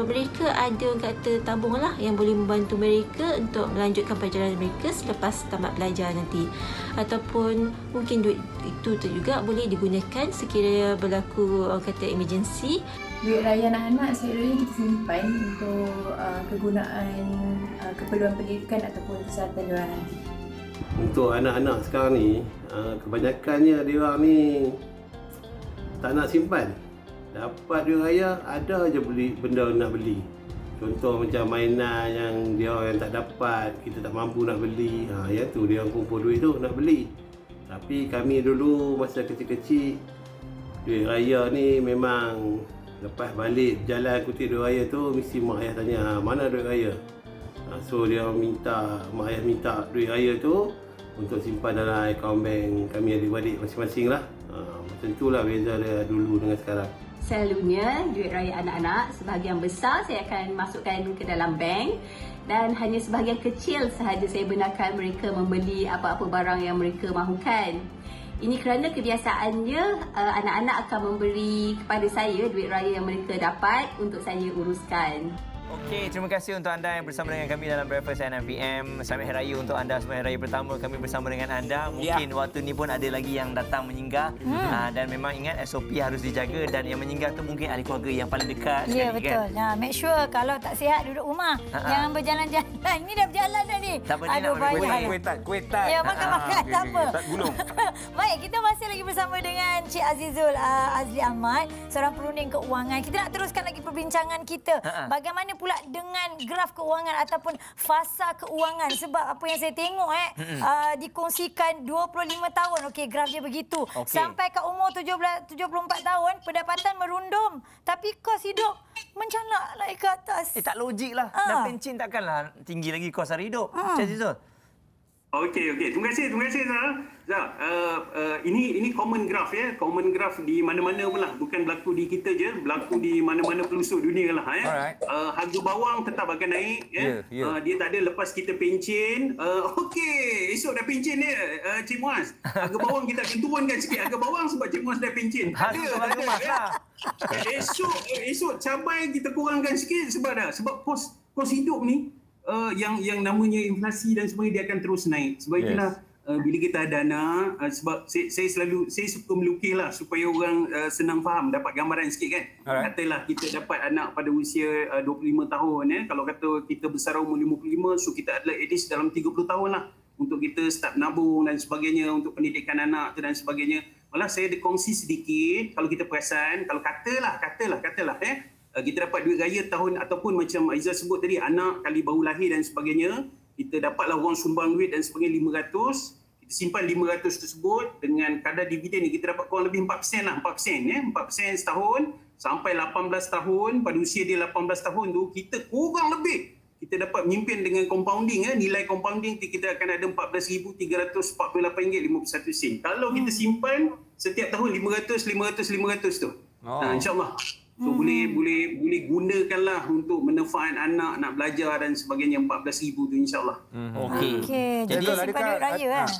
mereka ada orang kata tabung lah yang boleh membantu mereka untuk melanjutkan perjalanan mereka selepas tamat belajar nanti. Ataupun mungkin duit itu juga boleh digunakan sekiranya berlaku orang kata emergency. Duit raya anak-anak selalunya kita simpan untuk kegunaan keperluan pendidikan ataupun kesihatan diorang nanti. Untuk anak-anak sekarang ni, kebanyakannya diorang ni tak nak simpan. Dapat duit raya, ada je beli benda nak beli. Contoh macam mainan yang dia orang tak dapat, kita tak mampu nak beli. Ya tu dia orang kumpul duit tu nak beli. Tapi kami dulu masa kecil-kecil, duit raya ni memang lepas balik berjalan kutip duit raya tu mesti mak ayah tanya mana duit raya. So dia minta, mak ayah minta duit raya tu untuk simpan dalam akaun bank kami adik-adik masing-masing lah. Macam itulah beza dia dulu dengan sekarang. Selalunya duit raya anak-anak sebahagian besar saya akan masukkan ke dalam bank dan hanya sebahagian kecil sahaja saya benarkan mereka membeli apa-apa barang yang mereka mahukan. Ini kerana kebiasaannya anak-anak akan memberi kepada saya duit raya yang mereka dapat untuk saya uruskan. Okey, terima kasih untuk anda yang bersama dengan kami dalam Breakfast at 9pm. Selamat Hari Raya untuk anda, selamat Hari Raya pertama kami bersama dengan anda. Mungkin waktu ni pun ada lagi yang datang menyinggah dan memang ingat SOP harus dijaga dan yang menyinggah tu mungkin ahli keluarga yang paling dekat. Ya, betul. Kan? Make sure kalau tak sihat duduk rumah. Jangan berjalan-jalan. Ni dah berjalan dah ni. Tak apa, aduh, banyak. Kuetat. Ya, makan-makan. Tak apa. Tak gulung. Baik, kita masih lagi bersama dengan Cik Azizul Azli Ahmad, seorang perunding keuangan. Kita nak teruskan lagi perbincangan kita. Bagaimana pula dengan graf keuangan ataupun fasa keuangan, sebab apa yang saya tengok dikongsikan 25 tahun okey, graf dia begitu sampai ke umur 74 tahun pendapatan merundum tapi kos hidup mencanak naik ke atas. Tak logik lah. Dan pencen takkanlah tinggi lagi kos hari hidup. Cik Zizul. Okey. Terima kasih Zah. Ini common graph ya. Common graph di mana-mana pun lah. Bukan berlaku di kita je, berlaku di mana-mana pelosok dunia lah ya. Harga bawang tetap akan naik ya. Dia tak ada lepas kita pencen. Okey, esok dah pencen ya Cik Muaz. Harga bawang kita akan turunkan sikit harga bawang sebab Cik Muaz dah pencen. Ada. Esok cabai kita kurangkan sikit sebab kos hidup ni yang namanya inflasi dan sebagainya dia akan terus naik. Sebab itulah bila kita ada anak, sebab saya suka melukis lah supaya orang senang faham, dapat gambaran sikit kan. Katalah kita dapat anak pada usia 25 tahun ya. Kalau kata kita besar umur 55, so kita adalah at least dalam 30 tahun lah untuk kita start nabung dan sebagainya untuk pendidikan anak tu dan sebagainya. Malah saya ada kongsi sedikit, kalau kita perasan, kalau katalah kita dapat duit raya tahun ataupun macam Aizah sebut tadi, anak kali baru lahir dan sebagainya, kita dapatlah orang sumbang duit dan sebagainya 500, kita simpan 500 tersebut dengan kadar dividen ni kita dapat kurang lebih 4% lah, 4% ya, 4% setahun sampai 18 tahun. Pada usia dia 18 tahun tu kita kurang lebih kita dapat menyimpan dengan compounding ya, nilai compounding kita akan ada RM14,348.51. Kalau kita simpan setiap tahun 500 tu. InsyaAllah. So boleh gunakanlah untuk manfaat anak nak belajar dan sebagainya 14,000 tu insya-Allah. Okey. Jadi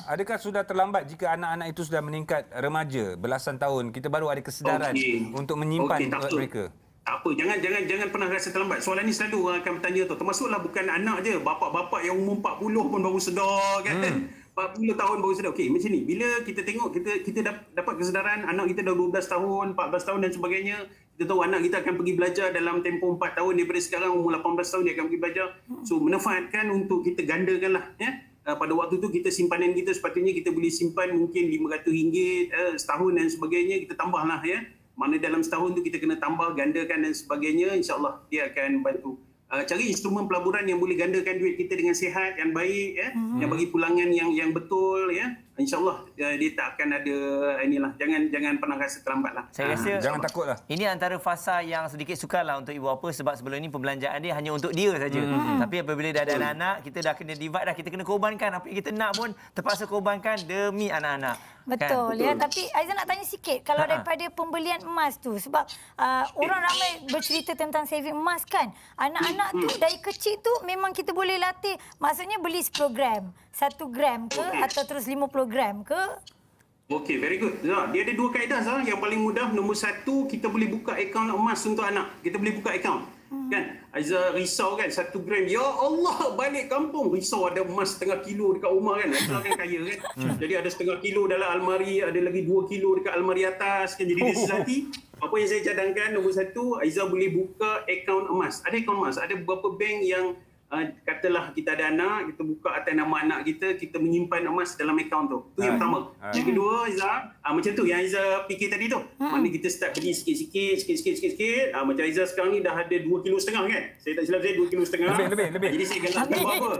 adakah sudah terlambat jika anak-anak itu sudah meningkat remaja belasan tahun, kita baru ada kesedaran untuk menyimpan mereka? Tak apa, jangan pernah rasa terlambat. Soalan ni selalu orang akan bertanya tu. Termasuklah bukan anak je, bapa-bapa yang umur 40 pun baru sedar kan. 40 tahun baru sedar. Okey, macam ni. Bila kita tengok kita dapat kesedaran anak kita dah 12 tahun, 14 tahun dan sebagainya, kita tahu anak kita akan pergi belajar dalam tempoh 4 tahun daripada sekarang, umur 18 tahun dia akan pergi belajar. So manfaatkan untuk kita gandakanlah ya. Pada waktu tu kita simpanan kita sepatutnya kita boleh simpan mungkin RM500 setahun dan sebagainya, kita tambahlah ya. Mana dalam setahun tu kita kena tambah, gandakan dan sebagainya, insya-Allah dia akan bantu. Cari instrumen pelaburan yang boleh gandakan duit kita dengan sihat, yang baik ya, yang bagi pulangan yang betul ya. InsyaAllah dia tak akan ada inilah. Jangan pernah rasa terlambatlah. Saya rasa jangan takutlah. Ini antara fasa yang sedikit sukarlah untuk ibu bapa sebab sebelum ini perbelanjaan dia hanya untuk dia saja. Tapi apabila dah ada anak-anak, kita dah kena divide dah, kita kena korbankan apa yang kita nak pun terpaksa korbankan demi anak-anak. Betul kan? ya. Tapi Aizah nak tanya sikit. Kalau daripada pembelian emas tu. Sebab orang ramai bercerita tentang saving emas kan. Anak-anak tu dari kecil tu memang kita boleh latih. Maksudnya beli 10 gram. 1 gram ke atau terus 50 gram ke? Okey, very good. Zah, dia ada 2 kaedah Zah. Yang paling mudah, nombor 1, kita boleh buka akaun emas untuk anak. Kita boleh buka akaun. Kan? Aizah risau kan 1 gram. Ya Allah, balik kampung. Risau ada emas setengah kilo dekat rumah kan. Aizah kan kaya kan. Jadi ada setengah kilo dalam almari, ada lagi 2 kilo dekat almari atas kan. Jadi dia sesati. Apa yang saya cadangkan, nombor 1, Aizah boleh buka akaun emas. Ada akaun emas. Ada beberapa bank yang katalah kita ada anak, kita buka atas nama anak kita, kita menyimpan emas dalam akaun tu. Itu yang pertama. Yang kedua, Aizah, macam tu yang Aizah fikir tadi tu. Mana kita start beli sikit-sikit. Macam Aizah sekarang ni dah ada 2,5 kilo kan? Saya tak silap saya 2,5 kilo. Lebih. Jadi saya galakkan apa?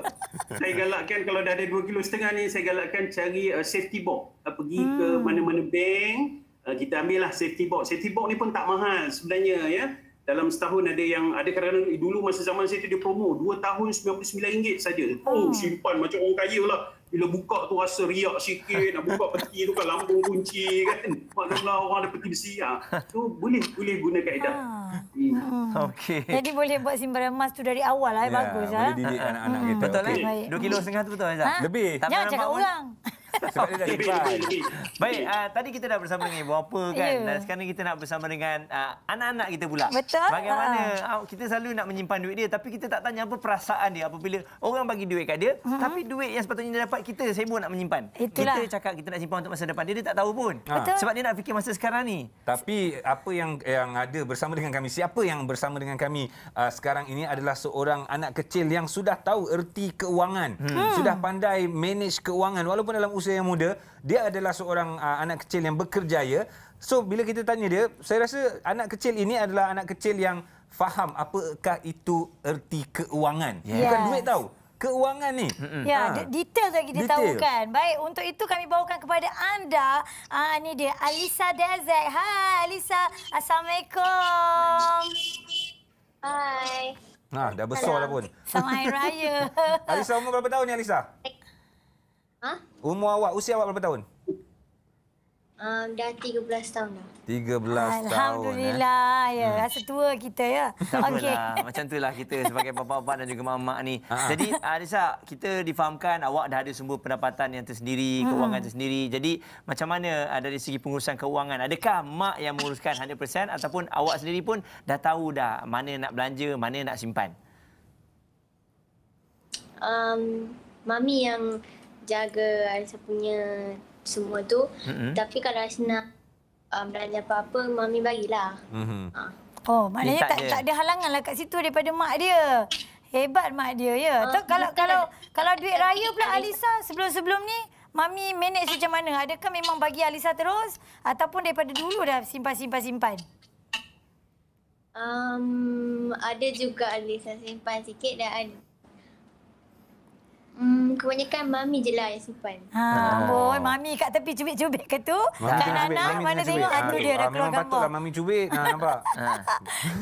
Saya galakkan kalau dah ada 2,5 kilo ni, saya galakkan cari safety box. Pergi ke mana-mana bank, kita ambil lah safety box. Safety box ni pun tak mahal sebenarnya ya. Dalam setahun ada kadang-kadang dulu masa zaman saya tu dia promo 2 tahun RM99 saja. Oh, simpan macam orang kaya lah. Bila buka tu rasa riak sikit, nak buka peti tu kan lambung kunci kan. Maklumlah orang ada peti besi. Tu boleh guna kaedah. Okey. Jadi boleh buat simpanan emas tu dari awal lah. Bagus lah. Boleh didik anak-anak kita. Betul lah. 2,5 kilo tu betul Aizah? Lebih. Jangan cakap orang. Sebab dia dah simpan. Baik, tadi kita dah bersama dengan ibu bapa kan. Dan sekarang kita nak bersama dengan anak-anak kita pula. Betul. Bagaimana kita selalu nak menyimpan duit dia tapi kita tak tanya apa perasaan dia apabila orang bagi duit kat dia tapi duit yang sepatutnya dia dapat kita sibuk nak menyimpan. Itulah. Kita cakap kita nak simpan untuk masa depan dia tak tahu pun. Betul. Sebab dia nak fikir masa sekarang ni. Tapi apa yang ada bersama dengan kami, siapa yang bersama dengan kami sekarang ini adalah seorang anak kecil yang sudah tahu erti keuangan. Sudah pandai manage keuangan walaupun dalam usia yang muda. Dia adalah seorang anak kecil yang berkerjaya. So bila kita tanya dia, saya rasa anak kecil ini adalah anak kecil yang faham apakah itu erti keuangan. Bukan duit tahu. Keuangan ni. Ya, detail lagi kita tahu kan. Baik, untuk itu kami bawakan kepada anda. Ini dia, Alisa Dezek. Hai Alisa, Assalamualaikum. Hai. Dah besar dah pun. Selamat Hari Raya. Alisa, umur berapa tahun ni Alisa? Umur awak, usia awak berapa tahun? Dah 13 tahun dah. 13 tahun. Alhamdulillah. Ya, rasa tua kita ya. Tak apalah. Macam itulah kita sebagai bapa-bapa dan juga mak-mak ni. Jadi Alisa, kita difahamkan awak dah ada sumber pendapatan yang tersendiri, keuangan tersendiri. Jadi macam mana dari segi pengurusan keuangan? Adakah mak yang menguruskan 100% ataupun awak sendiri pun dah tahu dah mana nak belanja, mana nak simpan? Mami yang jaga Alisa punya semua tu. Tapi kalau Alisa nak belanja apa-apa, Mami bagilah. Oh, maknanya tak ada halangan lah kat situ daripada mak dia. Hebat mak dia ya. Kalau duit raya pula Alisa sebelum ni Mami manage macam mana? Adakah memang bagi Alisa terus ataupun daripada dulu dah simpan? Ada juga Alisa simpan sikit dan ada. Kebanyakan Mami je lah yang simpan. Mami kat tepi cubit-cubit ke tu? Kak Nana mana tengok tu dia dah keluar gambar. Memang patutlah Mami cubit. Nampak?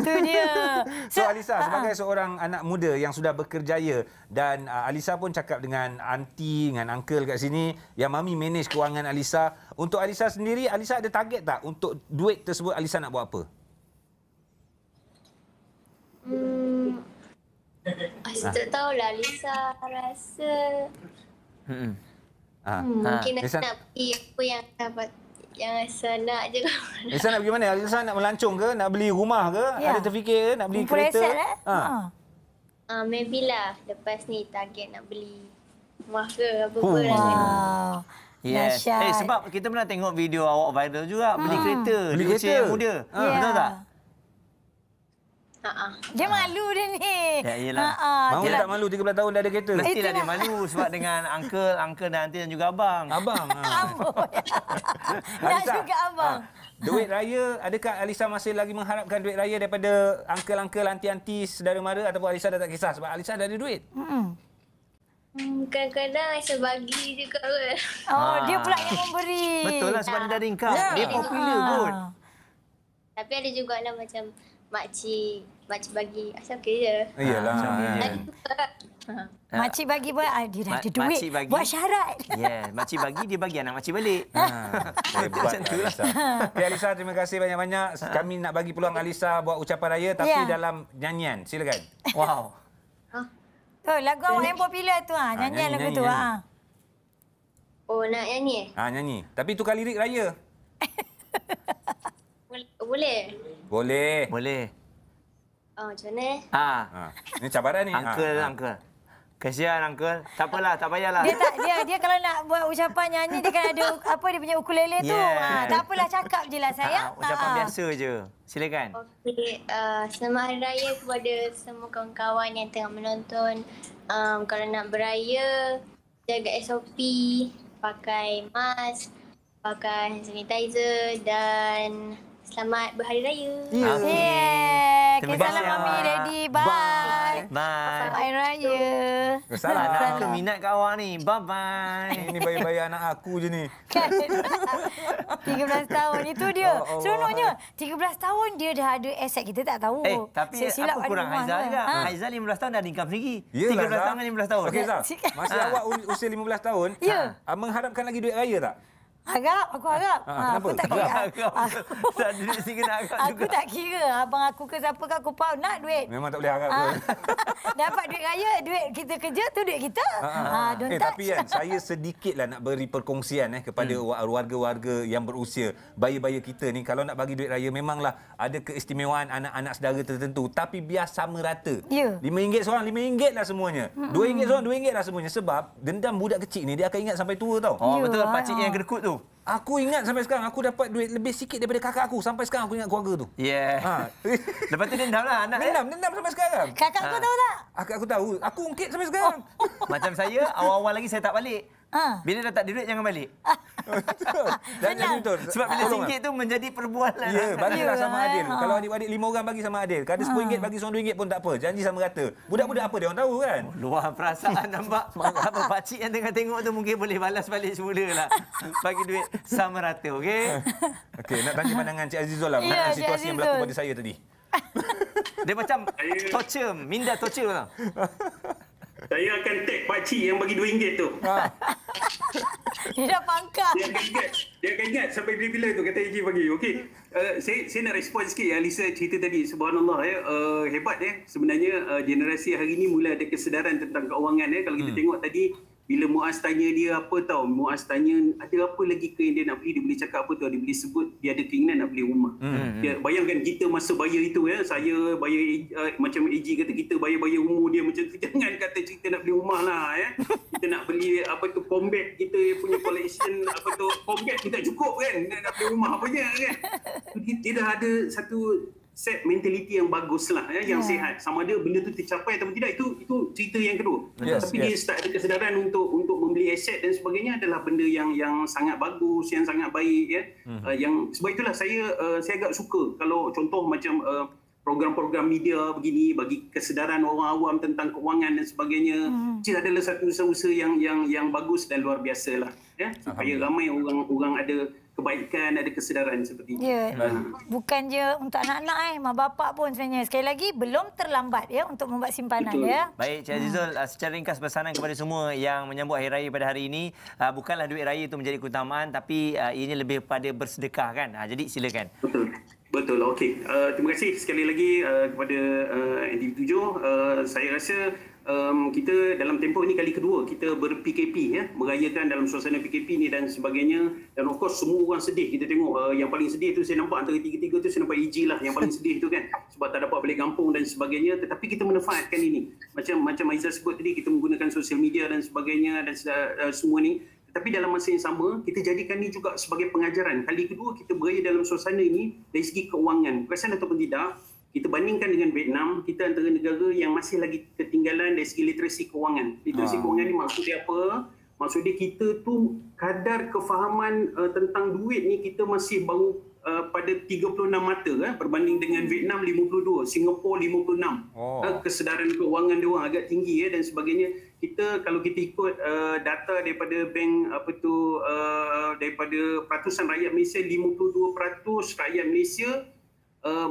Tu dia. So Alisa, sebagai seorang anak muda yang sudah berkerjaya dan Alisa pun cakap dengan aunty, dengan uncle kat sini yang Mami manage kewangan Alisa. Untuk Alisa sendiri, Alisa ada target tak untuk duit tersebut Alisa nak buat apa? Saya tak tahulah Lisa rasa mungkin Lisa nak pergi apa yang dapat yang Lisa nak je. Lisa nak pergi mana? Lisa nak melancong ke? Nak beli rumah ke? Ada terfikir ke? Nak beli kereta? Maybe lah lepas ni target nak beli rumah ke apa-apa lah. Yes. Sebab kita pernah tengok video awak viral juga beli kereta di usia yang muda. Betul tak? Dia malu dia ni. Ya, iyalah. Mahu tak malu 13 tahun dah ada kereta? Mestilah dia malu sebab dengan uncle dan aunty dan juga abang. Nak juga abang. Duit raya, adakah Alisa masih lagi mengharapkan duit raya daripada uncle, aunty, saudara mara ataupun Alisa dah tak kisah sebab Alisa dah ada duit? Kadang-kadang Alisa bagi juga ke. Dia pula yang memberi. Betul lah sebab dia dah ada income. Dia popular pun. Tapi ada juga lah macam makcik bagi asal okey je. Iyalah. Makcik bagi buat, dia dah ada duit. Buat syarat. Makcik bagi, dia bagi anak makcik balik. Macam itulah. Okay, Alisa, terima kasih banyak-banyak. Kami nak bagi peluang Alisa buat ucapan raya tapi dalam nyanyian. Silakan. Wow. Tu, lagu awak yang popular tu. Nyanyian lagu tu. Oh, nak nyanyi? Nyanyi. Tapi tukar lirik raya. Boleh? Boleh. Macam mana? Ini cabaran ni. Uncle. Kasihan Uncle. Tak apalah, tak payahlah. Dia kalau nak buat ucapan nyanyi, dia kan ada dia punya ukulele tu. Tak apalah, cakap je lah sayang. Ucapan biasa je. Silakan. Okey, selamat Hari Raya kepada semua kawan-kawan yang tengah menonton. Kalau nak beraya, jaga SOP, pakai mask, pakai hand sanitizer dan selamat berhari raya. Terima kasih Mami, Daddy. Bye. Selamat Hari Raya. Anak aku minat kat awak ni. Bye-bye. Ini bayi-bayi anak aku je ni. 13 tahun. Itu dia. Seronoknya. 13 tahun dia dah ada aset. Kita tak tahu. Tapi apa kurang Haizal juga? Haizal 15 tahun dah ada income sendiri. 13 tahun dengan 15 tahun. Okey, Zah. Masa awak usia 15 tahun, mengharapkan lagi duit raya tak? Aku harap. Kenapa? Aku tak kira. Aku tak kira. Abang aku ke siapa ke aku pau nak duit. Memang tak boleh harap pun. Dapat duit raya, duit kita kerja tu duit kita. Tapi kan saya sedikitlah nak beri perkongsian kepada warga-warga yang berusia, bayi-bayi kita ni, kalau nak bagi duit raya memanglah ada keistimewaan anak-anak saudara tertentu, tapi biar sama rata. RM5 seorang, RM5 lah semuanya. RM2 seorang, RM2 lah semuanya. Sebab dendam budak kecil ni dia akan ingat sampai tua tau. Betul, pakcik yang kedekut tu. Aku ingat sampai sekarang aku dapat duit lebih sikit daripada kakak aku. Sampai sekarang aku ingat keluarga tu. Lepas tu dendam lah anak. Dendam sampai sekarang. Kakak aku tahu tak? Aku tahu. Aku ungkit sampai sekarang. Macam saya, awal-awal lagi saya tak balik. Bila dah tak ada duit, jangan balik. Betul. Sebab bila RM1 tu menjadi perbualan. Bagilah sama adil. Kalau adik-adik 5 orang bagi sama adil. Kalau ada RM10 bagi seorang RM2 pun tak apa. Janji sama rata. Budak-budak apa dia orang tahu kan? Luar perasaan nampak. Apa pakcik yang tengah tengok tu mungkin boleh balas balik semula lah. Bagi duit sama rata, okey? Okey, nak tanya pandangan Cik Azizul lah mengenai situasi yang berlaku pada saya tadi. Dia macam torture, minda torture lah. Saya akan tag pakcik yang bagi RM2 tu. Dia dah pangkal. Dia akan ingat sampai bila-bila tu kata Eji bagi. Okey. Saya nak respon sikit Alisa cerita tadi. Subhanallah hebat sebenarnya generasi hari ni mula ada kesedaran tentang keuangan Kalau kita tengok tadi bila Muaz tanya dia apa tahu, Muaz tanya ada apa lagi ke yang dia nak beli, dia boleh cakap apa tahu, dia boleh sebut dia ada keinginan nak beli rumah. Bayangkan kita masa bayar itu saya bayar macam AG kata kita bayar umur dia macam tu, jangan kata cerita nak beli rumah lah kita nak beli combat kita punya collection combat kita cukup kan, nak beli rumah apa je kan. Dia dah ada satu set mentaliti yang bagus lah yang sihat. Sama ada benda tu tercapai atau tidak, itu cerita yang kedua. Tapi dia start ada kesedaran untuk membeli aset dan sebagainya adalah benda yang sangat bagus, yang sangat baik yang sebab itulah saya agak suka kalau contoh macam program-program media begini bagi kesedaran orang awam tentang keuangan dan sebagainya. Ini adalah satu usaha yang bagus dan luar biasa lah supaya ramai orang ada kebaikan, ada kesedaran seperti itu. Bukan je untuk anak-anak mak bapak pun sebenarnya. Sekali lagi belum terlambat untuk membuat simpanan. Baik, Cik Azizul, secara ringkas pesanan kepada semua yang menyambut Hari Raya pada hari ini, bukanlah duit raya itu menjadi keutamaan, tapi ini lebih pada bersedekah kan. Jadi silakan. Betul. Okey. Terima kasih sekali lagi kepada NTV7. Saya rasa kita dalam tempoh ini kali kedua kita ber-PKP merayakan dalam suasana PKP ni dan sebagainya, dan of course semua orang sedih. Kita tengok yang paling sedih tu saya nampak antara tiga-tiga tu saya nampak EG lah yang paling sedih tu kan, sebab tak dapat balik kampung dan sebagainya. Tetapi kita manfaatkan ini macam Aizal sebut tadi, kita menggunakan sosial media dan sebagainya dan semua ni. Tapi dalam masa yang sama, kita jadikan ini juga sebagai pengajaran. Kali kedua kita beraya dalam suasana ini dari segi keuangan. Perasan ataupun tidak, kita bandingkan dengan Vietnam, kita antara negara yang masih lagi ketinggalan dari segi literasi keuangan. Literasi keuangan ni maksudnya apa? Maksudnya kita tu kadar kefahaman tentang duit ni kita masih baru pada 36 mata berbanding dengan Vietnam 52, Singapura 56. Kesedaran keuangan dia orang agak tinggi dan sebagainya. Kalau kita ikut data daripada bank daripada peratusan rakyat Malaysia, 52% rakyat Malaysia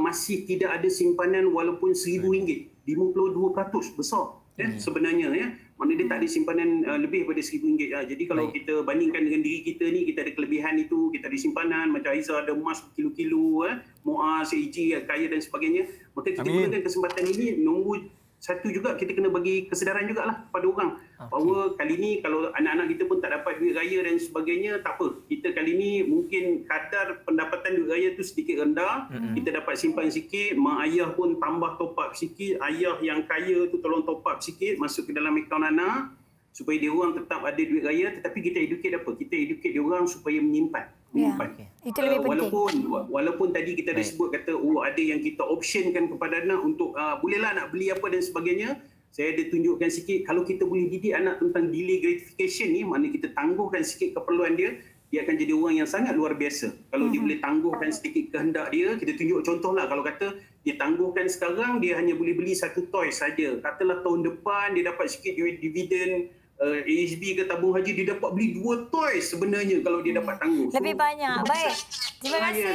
masih tidak ada simpanan walaupun RM1,000. 52% besar. sebenarnya ya. Mana dia tak ada simpanan lebih daripada RM1,000 ya. Jadi kalau kita bandingkan dengan diri kita ni, kita ada kelebihan itu, kita ada simpanan, macam Aiza ada emas kilo-kilo, Muaz, AG, kaya dan sebagainya. Maka kita gunakan kesempatan ini. Nombor satu juga, kita kena bagi kesedaran jugalah kepada orang. Bahawa kali ni kalau anak-anak kita pun tak dapat duit raya dan sebagainya, tak apa. Kita kali ni mungkin kadar pendapatan duit raya tu sedikit rendah. Kita dapat simpan sikit, mak ayah pun tambah top up sikit. Ayah yang kaya tu tolong top up sikit, masuk ke dalam akaun anak. Supaya dia orang tetap ada duit raya. Tetapi kita educate apa? Kita educate dia orang supaya menyimpan. Itu lebih penting. Walaupun tadi kita ada sebut kata ada yang kita optionkan kepada anak untuk bolehlah nak beli apa dan sebagainya. Saya ada tunjukkan sikit, kalau kita boleh didik anak tentang delay gratification ni, maknanya kita tangguhkan sikit keperluan dia, dia akan jadi orang yang sangat luar biasa. Kalau dia boleh tangguhkan sedikit kehendak dia, kita tunjuk contohlah. Kalau kata dia tangguhkan sekarang, dia hanya boleh beli satu toy saja. Katalah tahun depan dia dapat sikit duit dividen AHB ke tabung haji, dia dapat beli 2 toy sebenarnya kalau dia dapat tangguh. Lebih banyak. Baik. Terima kasih.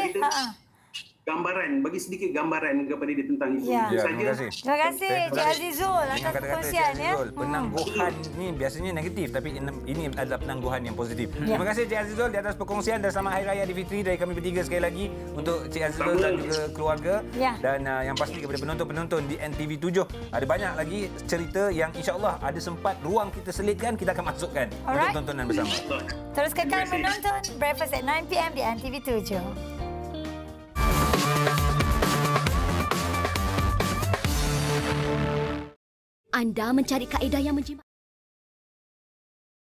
Gambaran, bagi sedikit gambaran kepada dia tentang itu. Ya. Saja. Terima kasih Cik Azizul atas perkongsian ya. Penangguhan ni biasanya negatif, tapi ini adalah penangguhan yang positif. Terima kasih Cik Azizul di atas perkongsian dan selamat Hari Raya Aidilfitri dari kami bertiga sekali lagi untuk Cik Azizul dan juga keluarga. Dan yang pasti kepada penonton-penonton di NTV7, ada banyak lagi cerita yang insya-Allah ada sempat ruang kita selitkan, kita akan masukkan untuk tontonan bersama. Terus kekal menonton Breakfast at 9 PM di NTV7. Anda mencari kaedah yang menjimat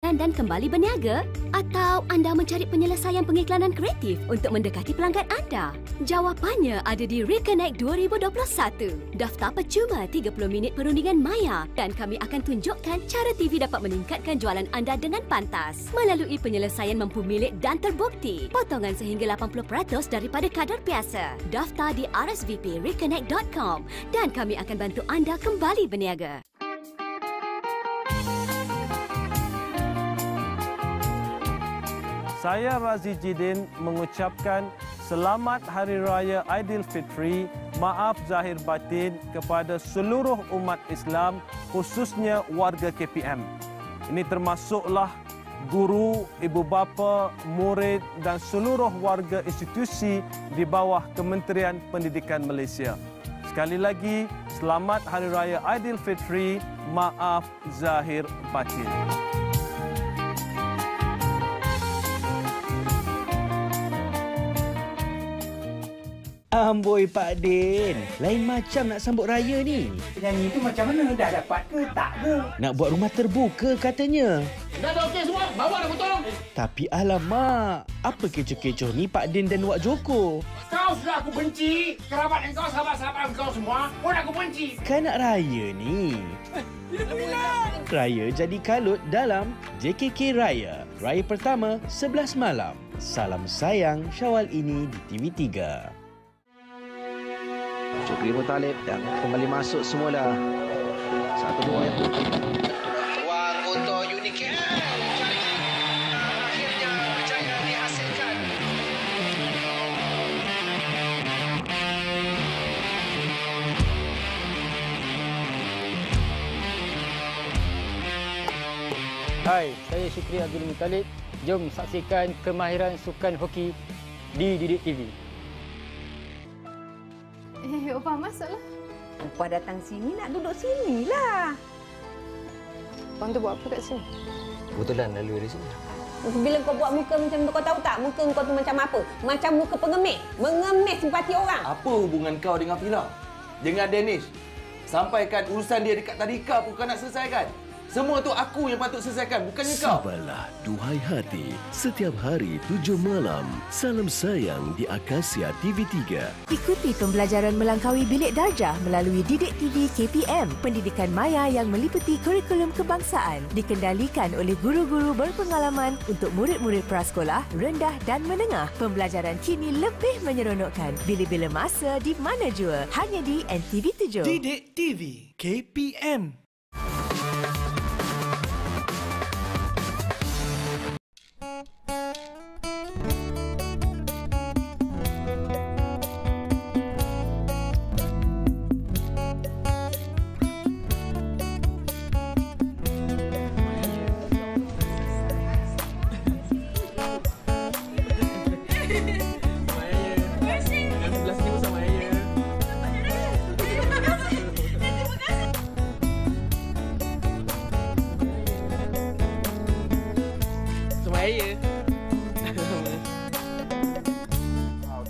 dan kembali berniaga? Atau anda mencari penyelesaian pengiklanan kreatif untuk mendekati pelanggan anda? Jawapannya ada di Reconnect 2021. Daftar percuma 30 minit perundingan maya dan kami akan tunjukkan cara TV dapat meningkatkan jualan anda dengan pantas melalui penyelesaian mampu milik dan terbukti. Potongan sehingga 80% daripada kadar biasa. Daftar di rsvpreconnect.com dan kami akan bantu anda kembali berniaga. Saya Razi Jidin mengucapkan Selamat Hari Raya Aidilfitri, maaf zahir batin kepada seluruh umat Islam, khususnya warga KPM. Ini termasuklah guru, ibu bapa, murid dan seluruh warga institusi di bawah Kementerian Pendidikan Malaysia. Sekali lagi, Selamat Hari Raya Aidilfitri, maaf zahir batin. Amboi Pak Din, lain macam nak sambut raya ni. Penyanyi tu macam mana? Dah dapat ke tak ke? Nak buat rumah terbuka katanya. Dah okey semua, bawa dah potong. Tapi alamak, apa kecoh-kecoh ni Pak Din dan Wak Joko? Kau sudah aku benci, kerabat engkau, sahabat-sahabat engkau semua pun aku benci. Kan nak raya ni. Raya jadi kalut dalam JKK Raya. Raya pertama 11 malam. Salam sayang Syawal ini di TV3. Syukri Mutalib yang kembali masuk semula. 1-2. Ruang untuk Unique. Akhirnya berjaya dihasilkan. Hai, saya Syukri Abdul Mutalib. Jom saksikan kemahiran sukan hoki di Didik TV. Opah masuklah. Opah datang sini nak duduk sinilah. Abang tu buat apa kat sini? Kebetulan lalu dari sini. Bila kau buat muka macam tu, kau tahu tak muka kau tu macam apa? Macam muka pengemis. Mengemis simpati orang. Apa hubungan kau dengan Fira? Dengan Danish? Sampaikan urusan dia dekat tadika pun kau nak selesaikan. Semua tu aku yang patut selesaikan, bukannya kau. Sabarlah, duhai hati. Setiap hari 7 malam. Salam sayang di Akasia TV3. Ikuti pembelajaran melangkaui bilik darjah melalui Didik TV KPM. Pendidikan maya yang meliputi kurikulum kebangsaan. Dikendalikan oleh guru-guru berpengalaman untuk murid-murid prasekolah, rendah dan menengah. Pembelajaran kini lebih menyeronokkan. Bila-bila masa di mana jua. Hanya di NTV7. Didik TV KPM.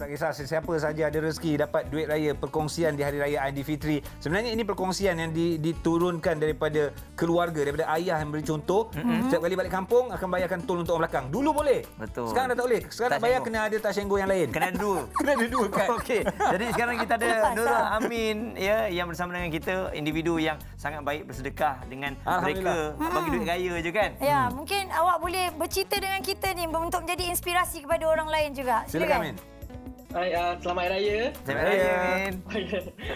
tak kisah siapa saja ada rezeki dapat duit raya perkongsian di Hari Raya Aidilfitri. Sebenarnya ini perkongsian yang diturunkan daripada keluarga, daripada ayah yang beri contoh. Setiap kali balik kampung akan bayarkan tol untuk orang belakang. Dulu boleh. Betul. Sekarang dah tak boleh. Sekarang nak bayar kena ada tas senggol yang lain. Kena ada dua. Kena ada dua kan. Okey. Jadi sekarang kita ada Nurul Amin ya yang bersama dengan kita, individu yang sangat baik bersedekah dengan mereka bagi duit raya je kan. Ya, mungkin awak boleh bercerita dengan kita ni untuk menjadi inspirasi kepada orang lain juga. Silakan Amin. Hai, selamat Raya. Selamat Raya, Amin.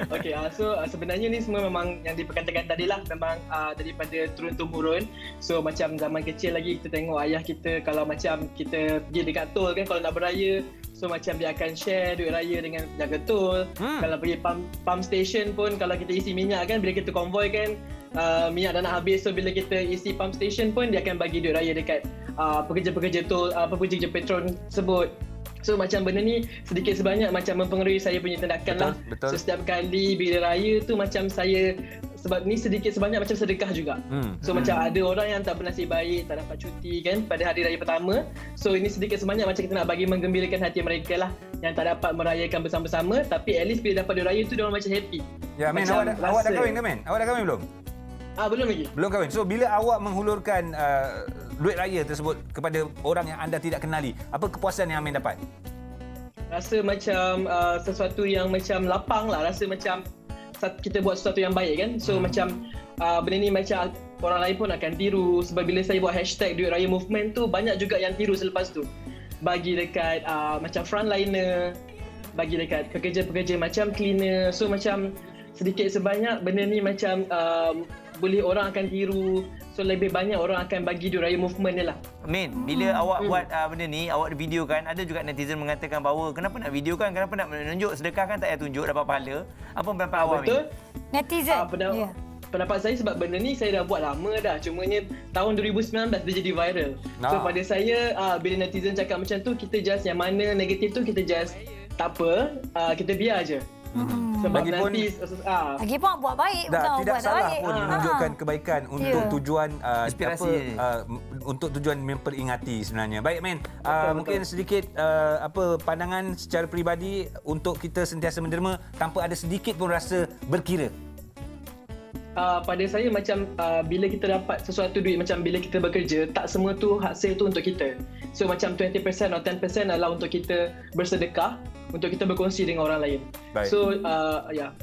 Okey, so sebenarnya ni semua memang yang diperkatakan tadi lah, memang daripada turun-temurun. So macam zaman kecil lagi kita tengok ayah kita kalau macam kita pergi dekat tol kan kalau nak beraya, so macam dia akan share duit raya dengan jaga tol. Kalau pergi pump station pun kalau kita isi minyak kan, bila kita konvoi kan minyak dah nak habis, so bila kita isi pump station pun dia akan bagi duit raya dekat pekerja-pekerja tol, pekerja petrol tersebut. So macam benda ni sedikit sebanyak macam mempengaruhi saya punya tindakan lah. Betul. So setiap kali bila raya tu macam saya, sebab ni sedikit sebanyak macam sedekah juga. So macam ada orang yang tak bernasib baik, tak dapat cuti kan pada hari raya pertama. So ini sedikit sebanyak macam kita nak bagi menggembirakan hati mereka lah yang tak dapat merayakan bersama-sama, tapi at least bila dapat duit raya tu diorang macam happy. Ya, Min, awak dah kahwin ke, Min? Awak dah kahwin belum? Belum lagi. Belum kahwin. So bila awak menghulurkan duit raya tersebut kepada orang yang anda tidak kenali, apa kepuasan yang Amin dapat? Rasa macam sesuatu yang macam lapang lah. Rasa macam kita buat sesuatu yang baik kan. So macam benda ni macam orang lain pun akan tiru. Sebab bila saya buat hashtag duit raya movement tu, banyak juga yang tiru selepas tu. Bagi dekat macam frontliner, bagi dekat pekerja-pekerja macam cleaner. So macam sedikit sebanyak benda ni macam boleh orang akan tiru. So lebih banyak orang akan bagi duit raya movement ni lah. Min, bila awak buat benda ni, awak video kan, ada juga netizen mengatakan bahawa kenapa nak video kan, kenapa nak menunjuk, sedekah kan tak payah tunjuk, dapat pahala. Apa pendapat awak, Min? Betul. Netizen. Pendapat saya sebab benda ni saya dah buat lama dah. Cumanya tahun 2019 dia jadi viral. So pada saya bila netizen cakap macam tu, kita just yang mana negatif tu kita just tak apa, kita biar je. Sebab nanti lagipun buat baik, bukan tidak buat salah baik. pun menunjukkan kebaikan untuk tujuan inspirasi, untuk tujuan memperingati sebenarnya. Baik, Min, mungkin sedikit pandangan secara peribadi untuk kita sentiasa menderma tanpa ada sedikit pun rasa berkira. Pada saya macam bila kita dapat sesuatu duit, macam bila kita bekerja, tak semua tu hasil tu untuk kita. So macam 20% atau 10% adalah untuk kita bersedekah, untuk kita berkongsi dengan orang lain. Baik. So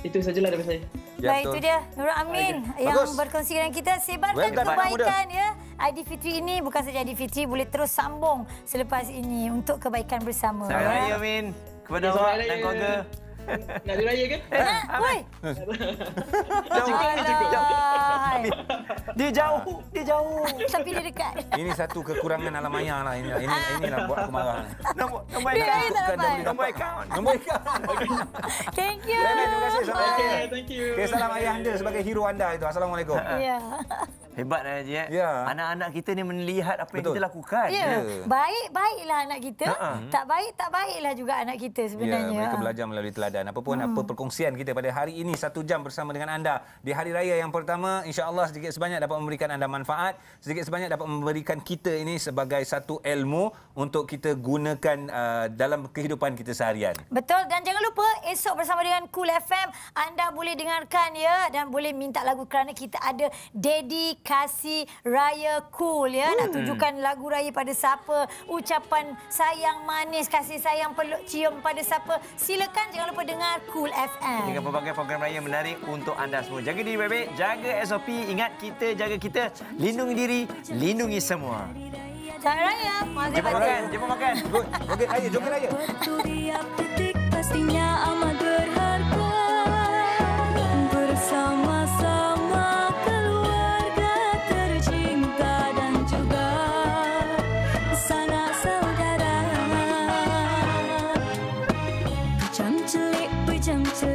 itu sajalah daripada saya. Ya, baik, itu dia Nurul Amin yang berkongsi dengan kita. Sebarkan kebaikan ya. Aidilfitri ini bukan saja Aidilfitri, boleh terus sambung selepas ini untuk kebaikan bersama. Selamat Raya, Amin. Kepada awak dan keluarga. Nak diraya ke? Nak, woi. Dia jauh. Tapi dia dekat. Ini satu kekurangan alam maya lah. Inilah buat aku marah. Nombor account. Thank you. Terima kasih. Thank you. Okay, salam ayah anda sebagai hero anda itu. Assalamualaikum. Ya. Hebat Haji. Ya. Anak-anak kita ni melihat apa yang kita lakukan. Ya. Baik-baiklah anak kita. Tak baiklah juga anak kita sebenarnya. Ya, mereka belajar melalui teladan. Apapun apa perkongsian kita pada hari ini 1 jam bersama dengan anda di Hari Raya yang pertama, insya-Allah sedikit sebanyak dapat memberikan anda manfaat, sedikit sebanyak dapat memberikan kita ini sebagai satu ilmu untuk kita gunakan dalam kehidupan kita seharian. Betul, dan jangan lupa esok bersama dengan Cool FM anda boleh dengarkan ya, dan boleh minta lagu kerana kita ada dedikasi Raya Cool ya. Nak tunjukkan lagu raya pada siapa, ucapan sayang manis, kasih sayang peluk cium pada siapa, silakan jangan lupa dengar Cool FM. Dengan pelbagai program raya menarik untuk anda semua. Jaga diri baik-baik, jaga SOP, ingat kita jaga kita, lindungi diri, lindungi semua. Selamat Raya. Jumpa makan. Joget raya, joget raya. Setiap detik pastinya amat berharga. Bersama-sama keluarga tercinta dan juga sanak saudara. Pejam celik, pejam celik.